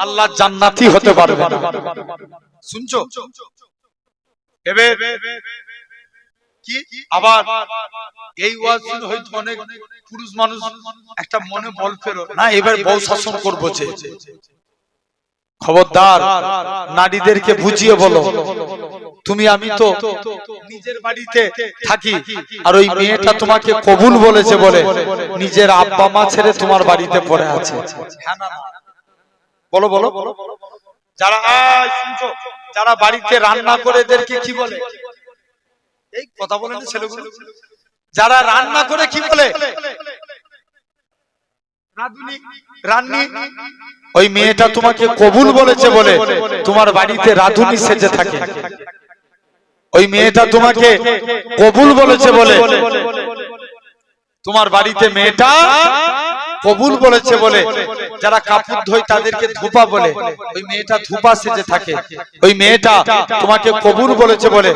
আল্লাহর জান্নাতি হতে পারবে না। শুনছো? এবে কি আবার এই ওয়াজ শুনে হয়তো অনেক পুরুষ মানুষ একটা মনে বল ফেরো না, এবার বউ শাসন করবো যে। খবরদার, নারীদেরকে বুঝিয়ে বলো তুমি আমি তো নিজের বাড়িতে থাকি, আর ওই মেয়েটা তোমাকে কবুল বলেছে বলে নিজের আব্বা মা ছেড়ে তোমার বাড়িতে পড়ে আছে। বলো বলো, যারা শুনছো, যারা বাড়িতে রান্না করে এদেরকে কি বলে? এই কথা বলেন ছেলেগুলো, যারা রান্না করে কি বলে? রাঁধুনি, রান্নি। ওই মেয়েটা তোমাকে কবুল বলেছে বলে তোমার বাড়িতে রাঁধুনি সেজে থাকে। ওই মেয়েটা তোমাকে কবুল বলেছে বলে তোমার বাড়িতে মেয়েটা কবুল বলেছে বলে যারা কাপড় ধোয় তাদেরকে ধূপা বলে, ওই মেয়েটা ধূপা সেজে থাকে। ওই মেয়েটা তোমাকে কবুল বলেছে বলে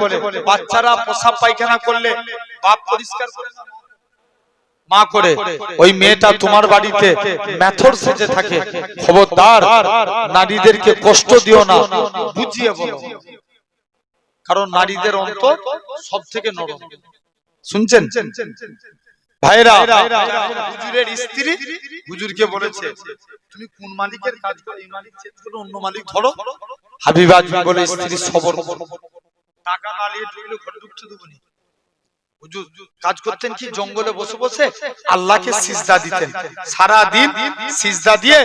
বাচ্চারা প্রসাব পায়খানা করলে বাপ পরিষ্কার করে না, মা করে, ওই মেয়েটা তোমার বাড়িতে মেথর সেজে থাকে। খবরদার, নারীদেরকে কষ্ট দিও না, বুঝিয়ে বলো, কারণ নারীদের অন্তর সব থেকে নরম। শুনছেন ভাইরা? হুজুরের স্ত্রী হুজুরকে বলেছে তুমি কোন মালিকের কাজ করো, এই মালিক ছেড়ে করে অন্য মালিক ধরো। হাবিব আজমি বলে স্ত্রী সবর করো, টাকা না নিয়ে ঢুকলে ঘরে ঢুকতে দেবো না। হুজুর কাজ করতেন কি জঙ্গলে বসে বসে আল্লাহকে সিজদা দিতেন, সারা দিন সিজদা দিয়ে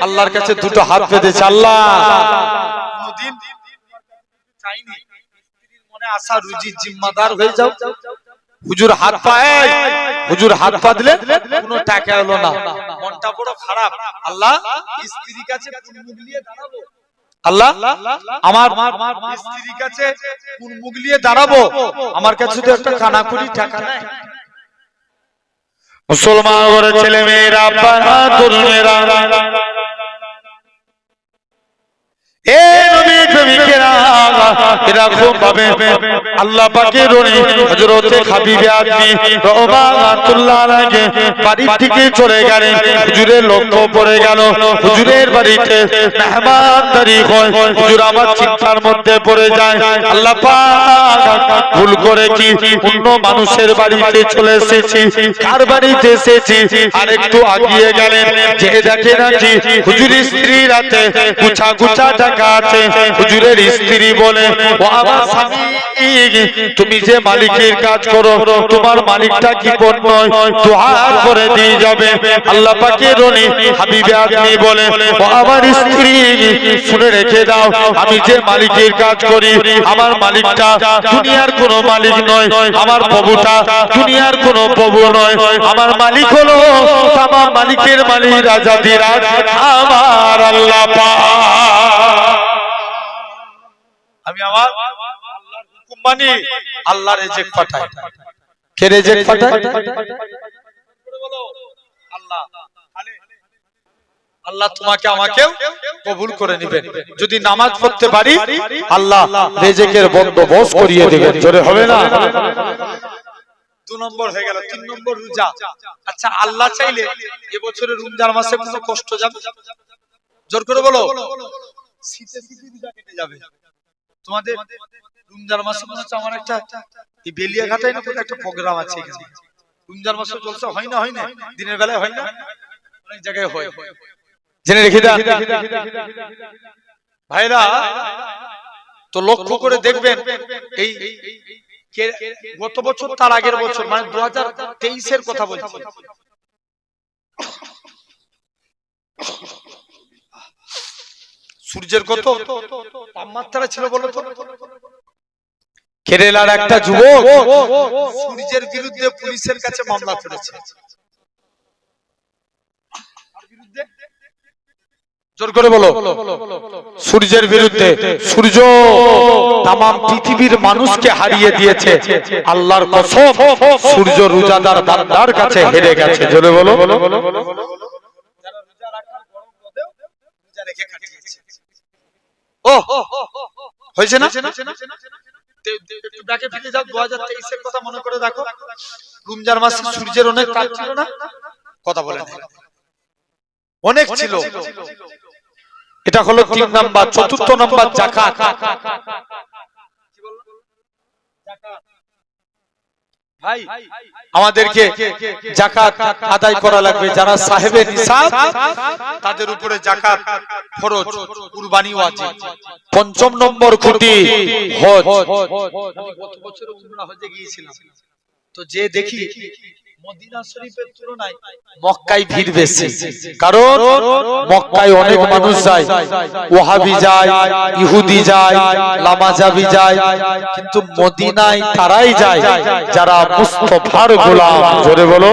আল্লাহর কাছে দুটো হাত পেতেছে। আল্লাহ কোনদিন চাইনি স্ত্রীর মনে আশা রুজির জিম্মাদার হয়ে যাও। হুজুর হাত পায়, হুজুর হাত পা দিলেন, কোনো টাকা এলো না, মনটা বড় খারাপ। আল্লাহ স্ত্রীর কাছে কোন মুখ নিয়ে দাঁড়াবো? আল্লাহ আমার স্ত্রীর কাছে কোন মুখ নিয়ে দাঁড়াবো? আমার কাছে তো একটা কানাকুড়ি টাকা নাই। মুসলমান ঘরে ছেলে মেয়েরা, বাহাদুর মেয়েরা, আল্লাহ পাকের হযরতে হাবিবে আজমি রহমাতুল্লাহ আলাইহি বাড়ি থেকে চলে গেলেন। হুজুরের লক্ষ্য পড়ে গেল হুজুরের বাড়িতে মেহমানদারি হয়। হুজুর আমার চিন্তার মধ্যে পড়ে যায়, আল্লাহ পাক ভুল করে কি অন্য মানুষের বাড়িতে চলে এসেছি, কার বাড়িতে এসেছি? আর একটু আগিয়ে গেলেন, যে দেখে নাকি হুজুরের স্ত্রী রাতে গুছা গুছা টাকা আছে। হুজুরের স্ত্রী বলে, ও আমার স্বামী, তুমি যে মালিকের কাজ করো তোমার মালিকটা কি পর নয়, দুহাত করে দিয়ে যাবে। আল্লাহ পাকের রনি হাবিবে আজমি বলে, ও আমার স্ত্রী শুনে রেখে দাও, আমি যে মালিকের কাজ করি আমার মালিকটা দুনিয়ার কোনো মালিক নয়, আমার প্রভুটা দুনিয়ার কোনো প্রভু নয়, আমার মালিক হলো তামাম মালিকের মালিক রাজাধিরাজ আমার আল্লাহ পাক। আমি আমার আল্লাহর হুকুম মানি, আল্লাহর রিজিক পাঠাই। কে রিজিক পাঠায়? আল্লাহ। আল্লাহ তোমাকে আমাকেও কবুল করে নেবেন। যদি নামাজ পড়তে পারি আল্লাহ রিজিকের বন্দোবস্ত করিয়ে দেবেন। জোরে হবে না? 2 নম্বর হয়ে গেল। 3 নম্বর রোজা। আচ্ছা, আল্লাহ চাইলে এবছরের রমজান মাসে কোনো কষ্ট যাবে? জোর করে বলো। শীতে শীতে রোজা কেটে যাবে। তোমাদের রমজান মাসে মনে হচ্ছে আমার একটা এই বেলিয়াঘাটায় না কোনো একটা প্রোগ্রাম আছে এখানে। রমজান মাসে জলসা হয় না? হয় না? দিনের বেলায় হয় না? অনেক জায়গায় হয়। জেনে রেখে দাও ভাইরা। তো লক্ষ্য করে দেখবেন, এই গত বছর তার আগের বছর মানে 2023 এর কথা বলছি, সূর্যের কত তাপমাত্রা ছিল বলো তো? কেরালার একটা যুবক সূর্যের বিরুদ্ধে পুলিশের কাছে মামলা করেছে। জোর করে বলো। সূর্যের বিরুদ্ধে। সূর্য তামাম পৃথিবীর মানুষকে হারিয়ে দিয়েছে, আল্লাহর কসম সূর্য রোজাদার বান্দার কাছে হেরে গেছে। জোরে বলো। যারা রোজা রাখার গরম রোদেও রোজা রেখে কাটিয়েছে। ও হয়েছে না? একটু ব্যাকে ফিরে যাও, 2023 এর কথা মনে করে দেখো। রমজান মাসে সূর্যের অনেক তাপ ছিল না? কথা বলে না, অনেক ছিল। এটা হলো 3 নাম্বার। 4th নাম্বার যাকাত। ভাই আমাদেরকে যাকাত আদায় করা লাগবে। যারা সাহেবে নিসাব তাদের উপরে যাকাত ফরজ, কুরবানি ওয়াজিব। 5ম নম্বর খুঁটি হজ। আমি গত বছর উমরা হজে গিয়েছিলাম, তো যে দেখি মদিনা শরীফের তুলনায় মক্কায় ভিড় বেশি। কারণ মক্কায় অনেক মানুষ যায়, ওয়াহাবি যায়, ইহুদি যায়, লামাজাবি যায়, কিন্তু মদিনায় তারাই যায় যারা মুস্তাফার গোলাম। জোরে বলো।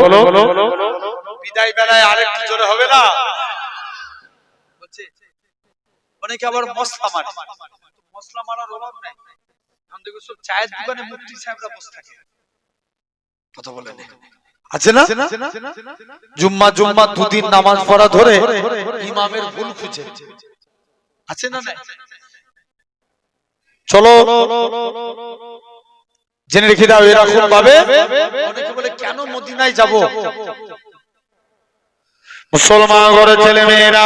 বিদায় বেলায় আরেকটু জোরে হবে না? অনেকে আবার মশলা মারে। মশলা মারার অভাব নাই। আমি দেখো সব চায়ের দোকানে মুফতি সাহেবরা বসে থাকে, কথা বলে না, আছে না? জুম্মা 2 দিন নামাজ পড়া ধরে ইমামের ভুল খুঁজে, আছে না? নাই? চলো জেনে রেখে দাও, এরকম ভাবে অনেকে বলে কেন মদিনায় যাব? মুসলমান ঘরের ছেলে মেয়েরা,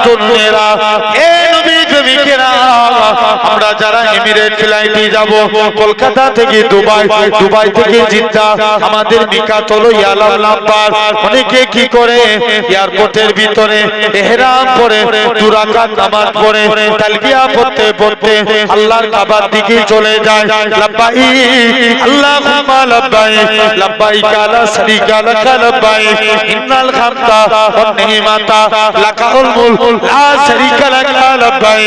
তরুণেরা, হে নবী প্রেমিকেরা, আমরা যারা এমিরেট ফ্লাইটে যাব, কলকাতা থেকে দুবাই, দুবাই থেকে জিদ্দা, আমাদের মিকাত হলো ইয়ালাল নাম্বার। অনেকে কি করে এয়ারপোর্টের ভিতরে ইহরাম পরে 2 রাকাত নামাজ পড়ে তালবিয়া পড়তে পড়তে আল্লাহর কাবার দিকে চলে যায়। লাব্বাইক আল্লাহুম্মা লাব্বাইক, লাব্বাইক লা শারীকা লাক লাব্বাইক, ইন্নাল হামদা ওয়ান নিমাতা লাকাল মুলক লা শারীকা লাক লাব্বাইক।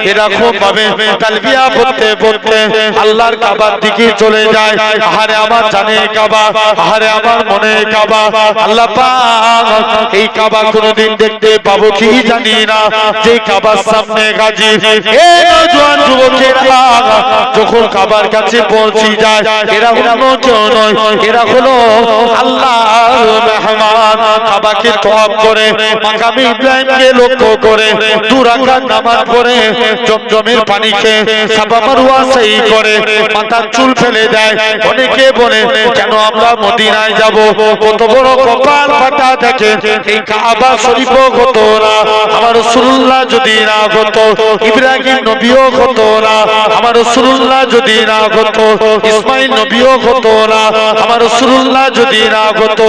এরকম ভাবে তালবিয়া পড়তে পড়তে আল্লাহর কাবার দিকে চলে যায়। আহারে আমার জানে কাবা, আহারে আমার মনে কাবা। আল্লাহ পাক এই কাবা কোনদিন দেখতে পাবো কি জানি না, যে কাবার সামনে গাজী এ নওজোয়ান যুবকেরা যখন কাবার কাছে পৌঁছে যায়, এরা অন্য কেউ নয়, এরা হলো আল্লাহর মেহমান। কাবাকে তওয়াফ করে মাকামে ইব্রাহিমকে লক্ষ্য করে 2 রাকাত নামাজ পড়ে জমজমের পানি খেয়ে সাফা মারওয়া সাই করে মাথার চুল ফেলে দেয়। অনেকে বলে কেন আমরা মদিনায় যাব? কত বড় কপাল ফাটা থাকে, এই কাবা শরীফও হতো না আমার রাসূলুল্লাহ যদি না হতো, ইব্রাহিম নবীও হতো না আমার রাসূলুল্লাহ যদি না হতো, ইসমাইল নবীও হতো না আমার রাসূলুল্লাহ যদি না হতো।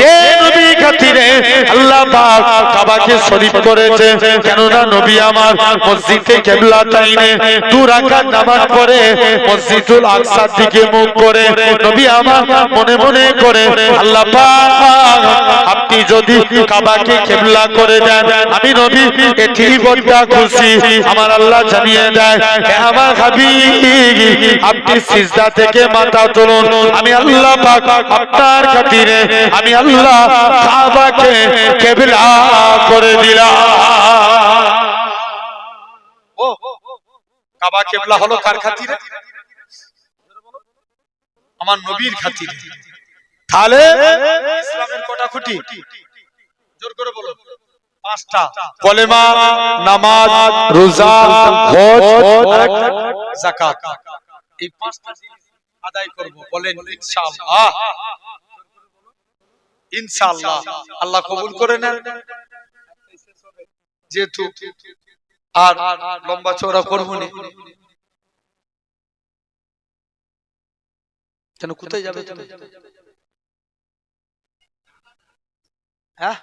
যে নবী খাতিরে আল্লাহ পাক কাবাকে শরীফ করেছে, কেননা নবী আমার মসজিদে কিবলা তাইনে 2 রাকাত নামাজ পড়ে মসজিদুল আকসার দিকে মুখ করে নবী আমার মনে মনে করে আল্লাহ পাক আপনি যদি কাবাকে কিবলা করে দেন, আমি নবী এটি বড় খুশি। আমার আল্লাহ জানিয়ে দেয়, হে আমার হাবিব আপনি সিজদা থেকে মাথা তুলুন, আমি আল্লাহ পাক আপনার খাতিরে আমি আল্লাহ কাবাকে কিবলা করে দিলাম। ও কাবা কিবলা হলো কার খাতিরে? আমার নবীর খাতিরে। তাহলে ইসলামের কটা খুঁটি? জোর করে বলো। 5টা। কলেমা, নামাজ, রোজা, হজ আর যাকাত। এই 5টা জিনিস আদায় করব, বলেন ইনশাআল্লাহ। ইনশাআল্লাহ আল্লাহ কবুল করে নেন। যেহেতু আর লম্বা চওড়া করব না, কেন কোথায় যাবে তুমি? হ্যাঁ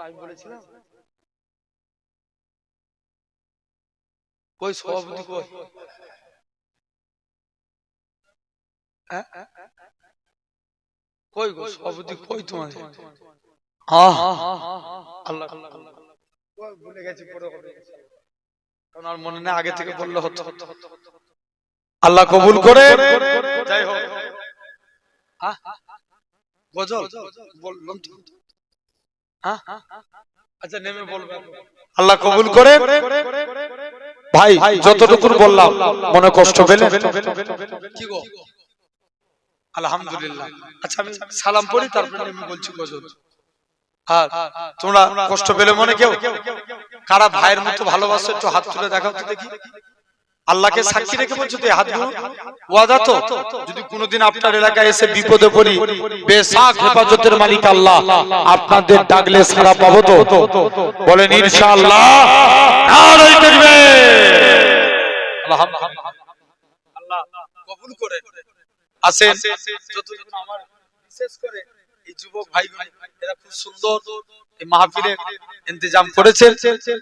আমি বলেছিলাম কই সভাপতি কই? কই গো সভাপতি কই তোমাদের আল্লাহ ভুলে গেছি পরে হবে ওনার মনে নেই আগে থেকে বললে হতো আল্লাহ কবুল করে যাই হোক গজল বললাম তো আচ্ছা নেমে বলবেন আল্লাহ কবুল করে ভাই যতটুকু বললাম মনে কষ্ট পেলেন কি গো আলহামদুলিল্লাহ আচ্ছা আমি সালাম পড়ি তারপরে আমি বলছি গজল আর তোমরা কষ্ট পেলে মনে কেউ কারা ভাইয়ের মতো ভালোবাসো একটু হাত তুলে দেখাও তো দেখি আল্লাহকে সাক্ষী রেখে বলছো তো এই হাতগুলো ওয়াদা তো যদি কোনোদিন আপনার এলাকায় এসে বিপদে পড়ি বেশাক হেফাজতের মালিক আল্লাহ আপনাদের ডাকলে সারা পাবো তো বলেন ইনশাআল্লাহ নারায়ে তাকবীর আল্লাহ কবুল করে আসেন যতজন আমার বিশেষ করে এই যুবক ভাইগুলো এরা খুব সুন্দর এই মাহফিলের ইন্তজাম করেছে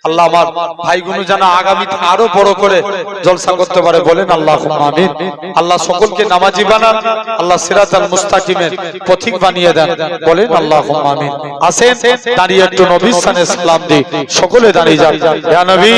আল্লাহ আমার ভাইগুলো যেন আগামীতে আরো বড় করে জলসা করতে পারে বলেন আল্লাহুম্মা আমিন আল্লাহ সকলকে নামাজি বানান আল্লাহ সিরাতাল মুস্তাকিমের পথিক বানিয়ে দেন বলেন আল্লাহুম্মা আমিন আসেন দাঁড়িয়ে একটু নবীর শানে সালাম দিই সকলে দাঁড়িয়ে যান ইয়া নবী